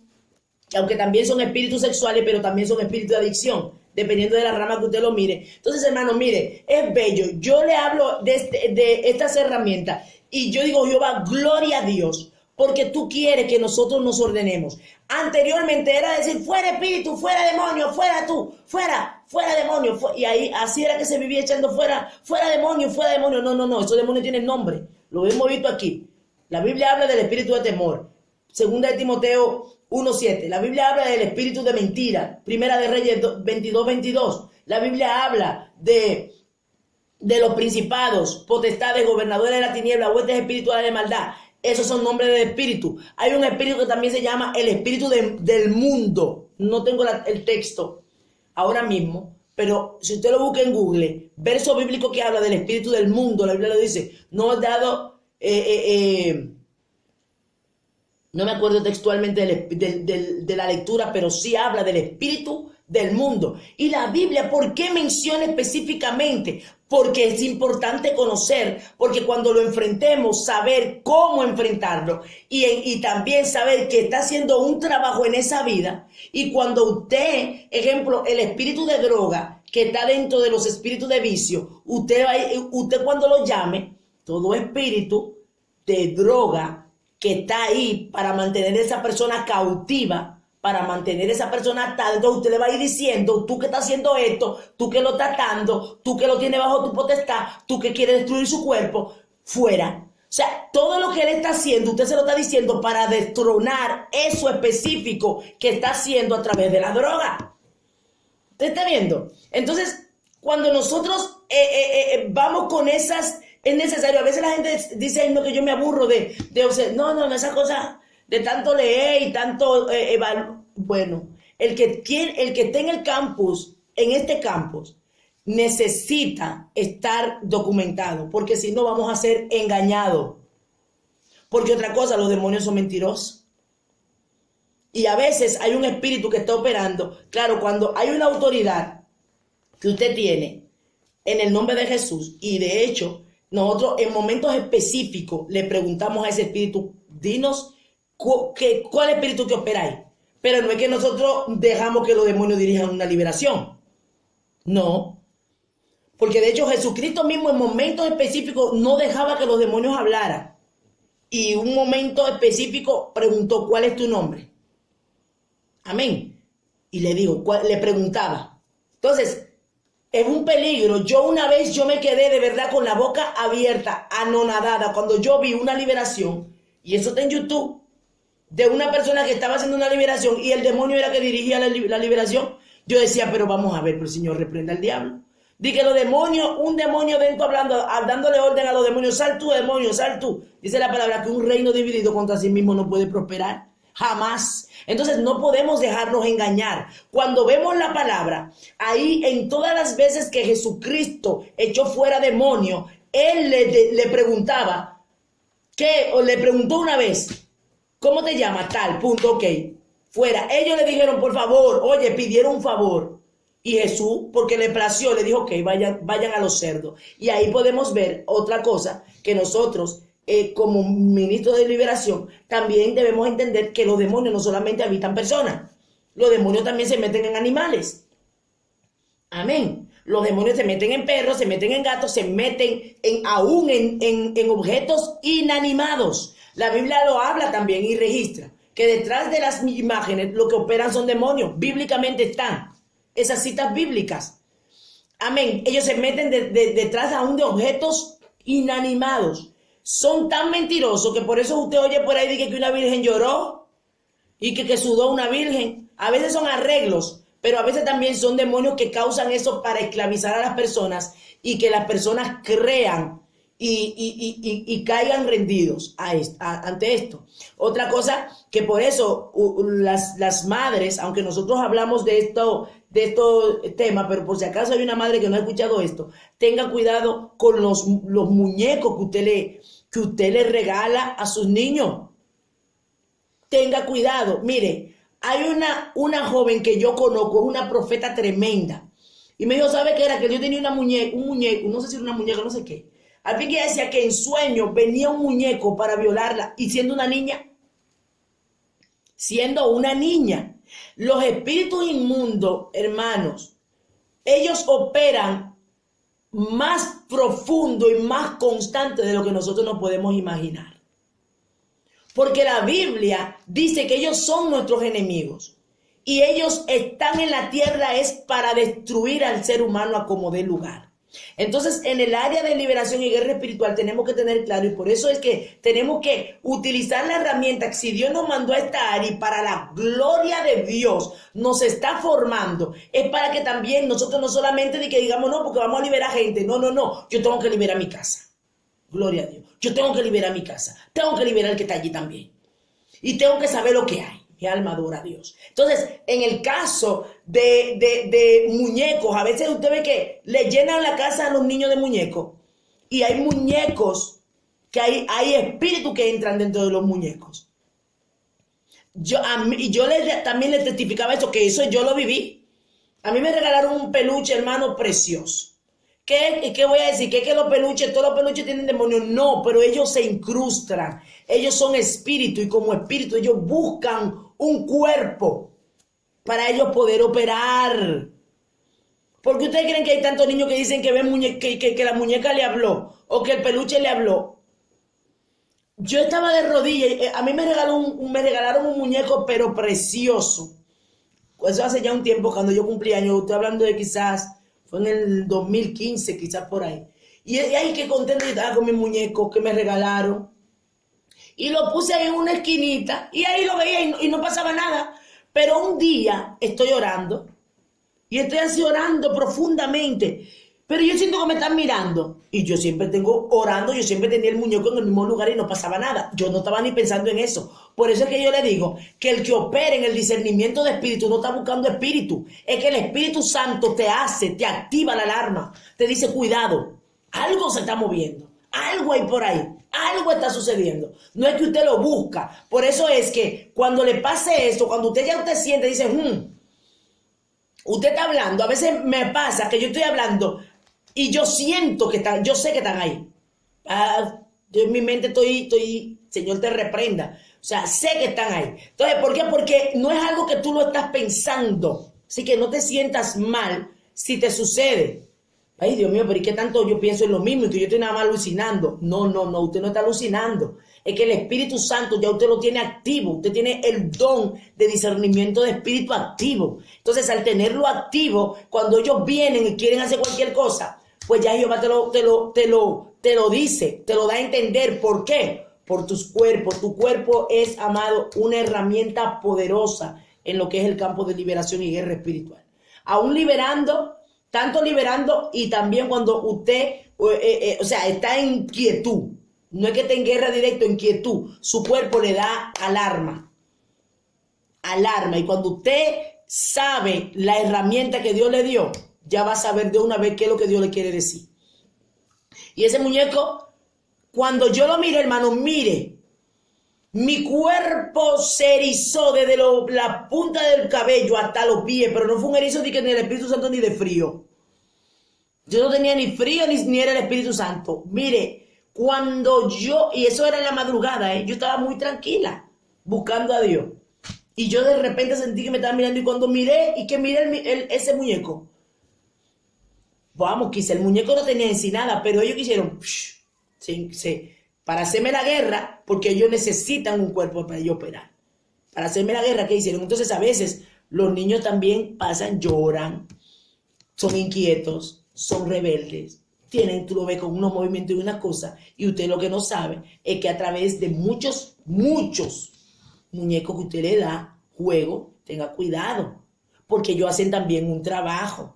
aunque también son espíritus sexuales, pero también son espíritus de adicción, dependiendo de la rama que usted lo mire. Entonces, hermano, mire, es bello. Yo le hablo de estas herramientas y yo digo, Jehová, gloria a Dios, porque tú quieres que nosotros nos ordenemos. Anteriormente era decir, fuera espíritu, fuera demonio, fuera tú, fuera demonio. Y ahí así era que se vivía echando fuera demonio, fuera demonio. No, esos demonios tienen nombre. Lo hemos visto aquí. La Biblia habla del espíritu de temor. Segunda de Timoteo 1:7. La Biblia habla del espíritu de mentira. Primera de Reyes 22:22. La Biblia habla de los principados, potestades, gobernadores de la tiniebla, huestes espirituales de maldad Esos son nombres de espíritu. Hay un espíritu que también se llama el espíritu del mundo. No tengo el texto ahora mismo, pero si usted lo busca en Google, verso bíblico que habla del espíritu del mundo, la Biblia lo dice, no he dado, no me acuerdo textualmente de la lectura, pero sí habla del espíritu del mundo. Y la Biblia, ¿por qué menciona específicamente? Porque es importante conocer, porque cuando lo enfrentemos, saber cómo enfrentarlo y también saber que está haciendo un trabajo en esa vida. Y cuando usted, ejemplo, el espíritu de droga que está dentro de los espíritus de vicio, usted cuando lo llame, todo espíritu de droga que está ahí para mantener a esa persona cautiva, para mantener a esa persona atada, entonces usted le va a ir diciendo, tú que estás haciendo esto, tú que lo estás atando, tú que lo tienes bajo tu potestad, tú que quieres destruir su cuerpo, fuera. O sea, todo lo que él está haciendo, usted se lo está diciendo para destronar eso específico que está haciendo a través de la droga. ¿Usted está viendo? Entonces, cuando nosotros vamos con esas, es necesario. A veces la gente dice, no, que yo me aburro no, esa cosa de tanto leer y tanto bueno, el que esté en el campus, en este campus, necesita estar documentado, porque si no vamos a ser engañados. Porque otra cosa, los demonios son mentirosos. Y a veces hay un espíritu que está operando. Claro, cuando hay una autoridad que usted tiene en el nombre de Jesús, y de hecho, nosotros en momentos específicos le preguntamos a ese espíritu, dinos cuál espíritu que opera ahí. Pero no es que nosotros dejamos que los demonios dirijan una liberación. No. Porque de hecho Jesucristo mismo en momentos específicos no dejaba que los demonios hablaran. Y un momento específico preguntó, ¿cuál es tu nombre? Amén. Y le digo, le preguntaba. Entonces, es un peligro. Una vez me quedé de verdad con la boca abierta, anonadada, cuando yo vi una liberación, y eso está en YouTube, de una persona que estaba haciendo una liberación y el demonio era que dirigía la liberación. Yo decía, pero vamos a ver, pero el Señor reprenda al diablo. Dice que los demonios, un demonio dentro dándole orden a los demonios, sal tú, demonio, sal tú. Dice la palabra que un reino dividido contra sí mismo no puede prosperar. Jamás. Entonces no podemos dejarnos engañar. Cuando vemos la palabra, ahí en todas las veces que Jesucristo echó fuera demonios, Él le preguntaba, o le preguntó una vez, ¿cómo te llamas? Tal, punto, ok. Fuera. Ellos le dijeron, por favor, oye, pidieron un favor. Y Jesús, porque le plació, le dijo, ok, vayan a los cerdos. Y ahí podemos ver otra cosa, que nosotros, como ministros de liberación, también debemos entender que los demonios no solamente habitan personas. Los demonios también se meten en animales. Amén. Los demonios se meten en perros, se meten en gatos, se meten aún en objetos inanimados. La Biblia lo habla también y registra que detrás de las imágenes lo que operan son demonios. Bíblicamente están esas citas bíblicas. Amén. Ellos se meten detrás aún de objetos inanimados. Son tan mentirosos que por eso usted oye por ahí que una virgen lloró y que sudó una virgen. A veces son arreglos, pero a veces también son demonios que causan eso para esclavizar a las personas y que las personas crean y caigan rendidos ante esto. Otra cosa que por eso las madres, aunque nosotros hablamos de estos temas, pero por si acaso hay una madre que no ha escuchado esto, tenga cuidado con los muñecos que usted le regala a sus niños. Tenga cuidado. Mire, hay una joven que yo conozco, una profeta tremenda, y me dijo, ¿sabe qué era? Que yo tenía un muñeco, no sé si era una muñeca, no sé qué. Al fin que ella decía que en sueño venía un muñeco para violarla, y siendo una niña. Los espíritus inmundos, hermanos, ellos operan más profundo y más constante de lo que nosotros nos podemos imaginar. Porque la Biblia dice que ellos son nuestros enemigos. Y ellos están en la tierra es para destruir al ser humano a como dé lugar. Entonces, en el área de liberación y guerra espiritual tenemos que tener claro, y por eso es que tenemos que utilizar la herramienta que si Dios nos mandó a esta área y para la gloria de Dios nos está formando, es para que también nosotros no solamente digamos, no, porque vamos a liberar gente, no, yo tengo que liberar mi casa. Gloria a Dios. Yo tengo que liberar mi casa. Tengo que liberar el que está allí también. Y tengo que saber lo que hay. Mi alma adora a Dios. Entonces, en el caso de muñecos, a veces usted ve que le llenan la casa a los niños de muñecos. Y hay muñecos que hay espíritus que entran dentro de los muñecos. También le testificaba eso, que eso yo lo viví. A mí me regalaron un peluche, hermano, precioso. ¿Qué voy a decir? Que todos los peluches tienen demonios. No, pero ellos se incrustan. Ellos son espíritu y como espíritu ellos buscan un cuerpo para ellos poder operar. ¿Por qué ustedes creen que hay tantos niños que dicen que ven que la muñeca le habló o que el peluche le habló? Yo estaba de rodillas. A mí me regalaron un muñeco, pero precioso. Eso hace ya un tiempo, cuando yo cumplí años. Estoy hablando de quizás... Fue en el 2015, quizás por ahí. Y ahí que contento estaba con mi muñeco que me regalaron. Y lo puse ahí en una esquinita. Y ahí lo veía y no pasaba nada. Pero un día estoy orando. Y estoy así orando profundamente. Pero yo siento que me están mirando. Y yo siempre yo siempre tenía el muñeco en el mismo lugar y no pasaba nada. Yo no estaba ni pensando en eso. Por eso es que yo le digo que el que opera en el discernimiento de espíritu no está buscando espíritu. Es que el Espíritu Santo te activa la alarma. Te dice, cuidado, algo se está moviendo. Algo hay por ahí. Algo está sucediendo. No es que usted lo busca. Por eso es que cuando le pase esto, cuando usted siente, dice, usted está hablando. A veces me pasa que yo estoy hablando y yo siento que están, yo sé que están ahí. Yo en mi mente estoy, Señor te reprenda. O sea, sé que están ahí. Entonces, ¿por qué? Porque no es algo que tú lo estás pensando. Así que no te sientas mal si te sucede. Ay, Dios mío, pero ¿y qué tanto yo pienso en lo mismo? Y que yo estoy nada más alucinando. No, usted no está alucinando. Es que el Espíritu Santo ya usted lo tiene activo. Usted tiene el don de discernimiento de espíritu activo. Entonces, al tenerlo activo, cuando ellos vienen y quieren hacer cualquier cosa, pues ya Jehová te lo dice, te lo da a entender. ¿Por qué? Por tus cuerpos. Tu cuerpo es, amado, una herramienta poderosa en lo que es el campo de liberación y guerra espiritual. Aún liberando, tanto liberando y también cuando usted, está en quietud. No es que esté en guerra directa, en quietud. Su cuerpo le da alarma. Alarma. Y cuando usted sabe la herramienta que Dios le dio, ya va a saber de una vez qué es lo que Dios le quiere decir. Y ese muñeco, cuando yo lo mire, hermano, mire, mi cuerpo se erizó desde la punta del cabello hasta los pies, pero no fue un erizo ni del Espíritu Santo ni de frío. Yo no tenía ni frío ni era el Espíritu Santo. Mire, y eso era en la madrugada, yo estaba muy tranquila, buscando a Dios. Y yo de repente sentí que me estaba mirando y cuando miré, ese muñeco, vamos, quizá el muñeco no tenía en sí nada, pero ellos quisieron, para hacerme la guerra, porque ellos necesitan un cuerpo para ellos operar. Para hacerme la guerra, ¿qué hicieron? Entonces a veces los niños también pasan, lloran, son inquietos, son rebeldes, tú lo ves con unos movimientos y unas cosas, y usted lo que no sabe es que a través de muchos muñecos que usted le da, juego, tenga cuidado, porque ellos hacen también un trabajo.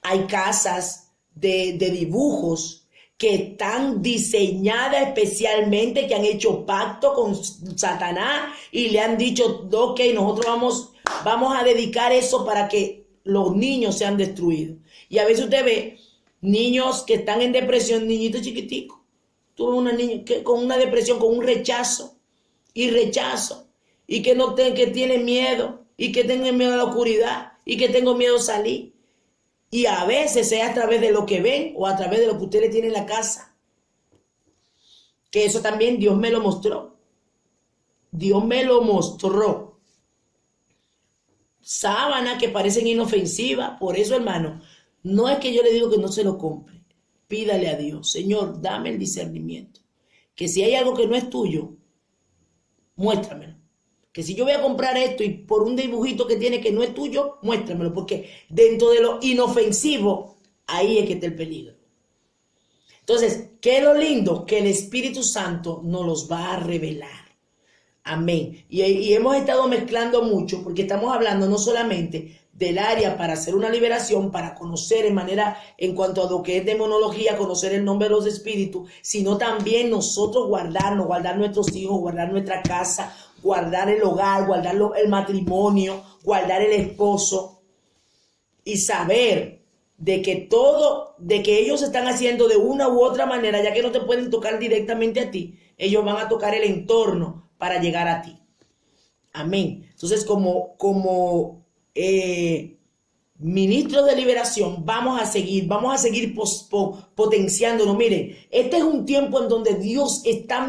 Hay casas de dibujos que están diseñadas especialmente, que han hecho pacto con Satanás y le han dicho, ok, nosotros vamos a dedicar eso para que los niños sean destruidos. Y a veces usted ve niños que están en depresión, niñitos chiquiticos. Tú ves una niña con una depresión, con un rechazo, y que tiene miedo, y que tenga miedo a la oscuridad, y que tengo miedo a salir. Y a veces es a través de lo que ven o a través de lo que usted le tiene en la casa. Que eso también Dios me lo mostró. Dios me lo mostró. Sábanas que parecen inofensivas. Por eso, hermano, no es que yo le digo que no se lo compre. Pídale a Dios, Señor, dame el discernimiento. Que si hay algo que no es tuyo, muéstramelo. Que si yo voy a comprar esto y por un dibujito que tiene que no es tuyo, muéstramelo. Porque dentro de lo inofensivo, ahí es que está el peligro. Entonces, ¿qué es lo lindo? Que el Espíritu Santo nos los va a revelar. Amén. Y hemos estado mezclando mucho porque estamos hablando no solamente del área para hacer una liberación, para conocer en cuanto a lo que es demonología, conocer el nombre de los espíritus, sino también nosotros guardar nuestros hijos, guardar nuestra casa, guardar el hogar, guardar el matrimonio, guardar el esposo y saber de que ellos están haciendo de una u otra manera, ya que no te pueden tocar directamente a ti, ellos van a tocar el entorno para llegar a ti. Amén. Entonces, como ministros de liberación, vamos a seguir potenciándonos. Miren, este es un tiempo en donde Dios está,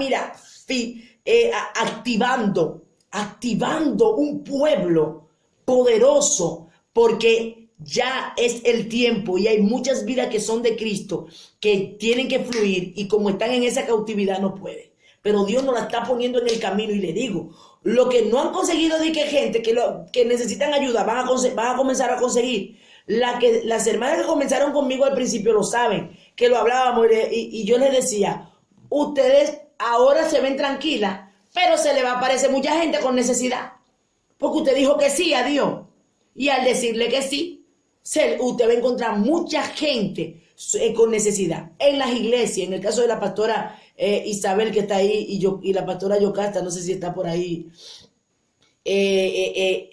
activando un pueblo poderoso, porque ya es el tiempo y hay muchas vidas que son de Cristo que tienen que fluir y como están en esa cautividad no pueden. Pero Dios nos la está poniendo en el camino y le digo, lo que no han conseguido de que gente que necesitan ayuda van a comenzar a conseguir. Las hermanas que comenzaron conmigo al principio lo saben, que lo hablábamos y yo les decía, ustedes ahora se ven tranquilas, pero se le va a aparecer mucha gente con necesidad. Porque usted dijo que sí a Dios. Y al decirle que sí, usted va a encontrar mucha gente con necesidad. En las iglesias, en el caso de la pastora Isabel que está ahí y la pastora Yocasta, no sé si está por ahí, en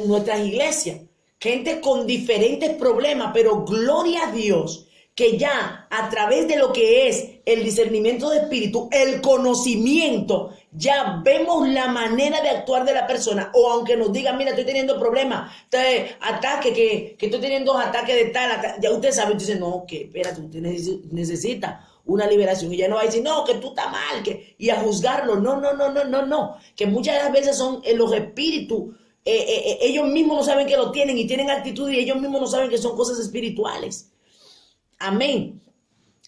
nuestras iglesias, gente con diferentes problemas, pero gloria a Dios que ya a través de lo que es el discernimiento de espíritu, el conocimiento, ya vemos la manera de actuar de la persona. O aunque nos digan, mira, estoy teniendo problemas, ataque, que estoy teniendo ataques de tal, ya usted sabe, usted dice, no, que espérate, usted necesita una liberación. Y ya no va a decir, no, que tú estás mal, y a juzgarlo. No. Que muchas de las veces son los espíritus, ellos mismos no saben que lo tienen y tienen actitud y ellos mismos no saben que son cosas espirituales. Amén.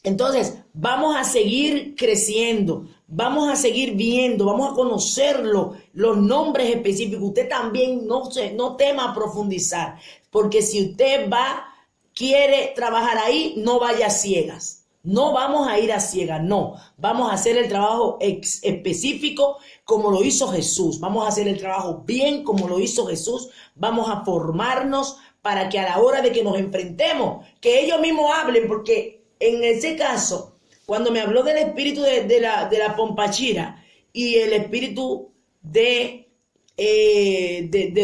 Entonces, vamos a seguir creciendo, vamos a seguir viendo, vamos a conocerlo, los nombres específicos. Usted también no tema profundizar, porque si usted quiere trabajar ahí, no vaya a ciegas. No vamos a ir a ciegas, no. Vamos a hacer el trabajo específico como lo hizo Jesús. Vamos a hacer el trabajo bien como lo hizo Jesús. Vamos a formarnos para que a la hora de que nos enfrentemos, que ellos mismos hablen, porque en ese caso, cuando me habló del espíritu de la pompachira y el espíritu de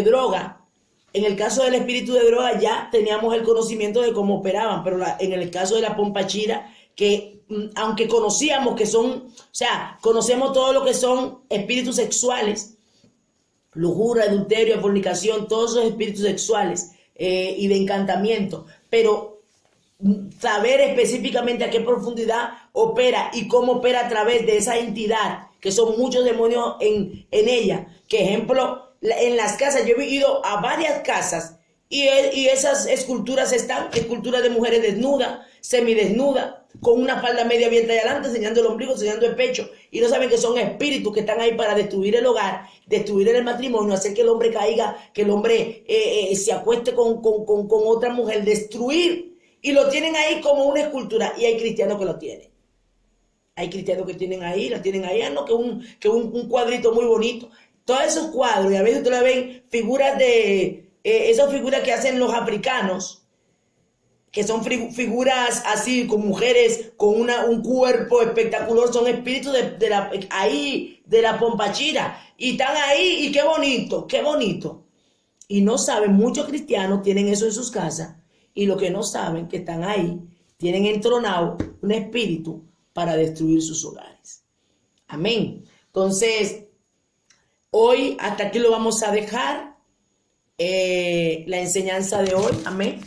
droga, en el caso del espíritu de droga ya teníamos el conocimiento de cómo operaban, pero en el caso de la pompachira, que aunque conocíamos que son, conocemos todo lo que son espíritus sexuales, lujuria, adulterio, fornicación, todos esos espíritus sexuales, y de encantamiento, pero saber específicamente a qué profundidad opera y cómo opera a través de esa entidad, que son muchos demonios en ella. Que ejemplo, en las casas, yo he ido a varias casas y esas esculturas esculturas de mujeres desnudas, semidesnudas, con una falda media abierta y adelante, enseñando el ombligo, enseñando el pecho, y no saben que son espíritus que están ahí para destruir el hogar, destruir el matrimonio, hacer que el hombre caiga, que el hombre se acueste con otra mujer, destruir, y lo tienen ahí como una escultura, y hay cristianos que lo tienen. Hay cristianos que tienen ahí, la tienen ahí, no, que un cuadrito muy bonito. Todos esos cuadros, y a veces ustedes ven figuras esas figuras que hacen los africanos, que son figuras así, con mujeres, con un cuerpo espectacular, son espíritus de la pompachira, y están ahí, y qué bonito. Y no saben, muchos cristianos tienen eso en sus casas, y lo que no saben, que están ahí, tienen entronado un espíritu para destruir sus hogares. Amén. Entonces, hoy hasta aquí lo vamos a dejar, la enseñanza de hoy. Amén.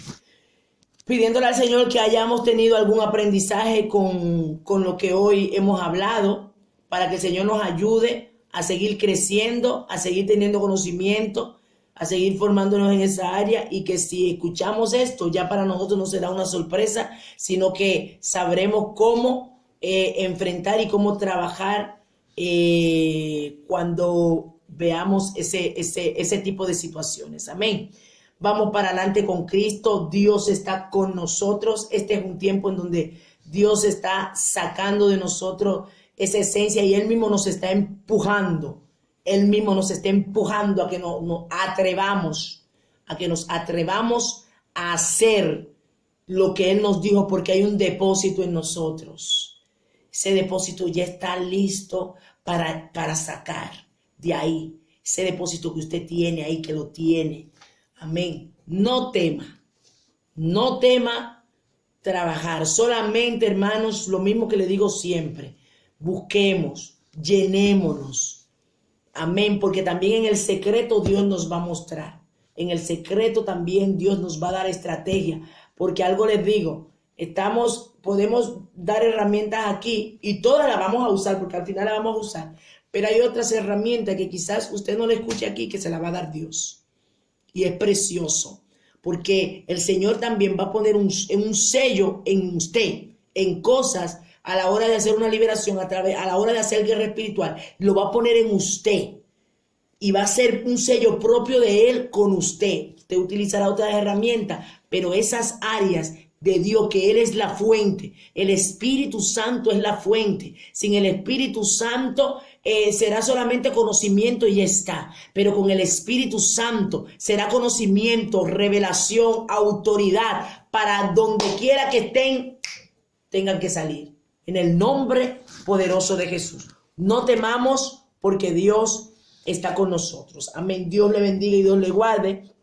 Pidiéndole al Señor que hayamos tenido algún aprendizaje con lo que hoy hemos hablado, para que el Señor nos ayude a seguir creciendo, a seguir teniendo conocimiento, a seguir formándonos en esa área, y que si escuchamos esto, ya para nosotros no será una sorpresa, sino que sabremos cómo enfrentar y cómo trabajar cuando veamos ese tipo de situaciones. Amén. Vamos para adelante con Cristo. Dios está con nosotros. Este es un tiempo en donde Dios está sacando de nosotros esa esencia y Él mismo nos está empujando Él mismo nos está empujando a que nos atrevamos a hacer lo que Él nos dijo, porque hay un depósito en nosotros. Ese depósito ya está listo para sacar de ahí. Ese depósito que usted tiene ahí, que lo tiene. Amén. No tema trabajar. Solamente, hermanos, lo mismo que le digo siempre. Busquemos, llenémonos. Amén, porque también en el secreto Dios nos va a mostrar. En el secreto también Dios nos va a dar estrategia. Porque algo les digo, podemos dar herramientas aquí y todas las vamos a usar, porque al final las vamos a usar. Pero hay otras herramientas que quizás usted no le escuche aquí, que se las va a dar Dios. Y es precioso, porque el Señor también va a poner un sello en usted, en cosas, a la hora de hacer una liberación, a la hora de hacer guerra espiritual, lo va a poner en usted. Y va a ser un sello propio de Él con usted. Usted utilizará otras herramientas, pero esas áreas de Dios, que Él es la fuente, el Espíritu Santo es la fuente. Sin el Espíritu Santo será solamente conocimiento y ya está. Pero con el Espíritu Santo será conocimiento, revelación, autoridad, para donde quiera que estén, tengan que salir. En el nombre poderoso de Jesús. No temamos, porque Dios está con nosotros. Amén. Dios le bendiga y Dios le guarde.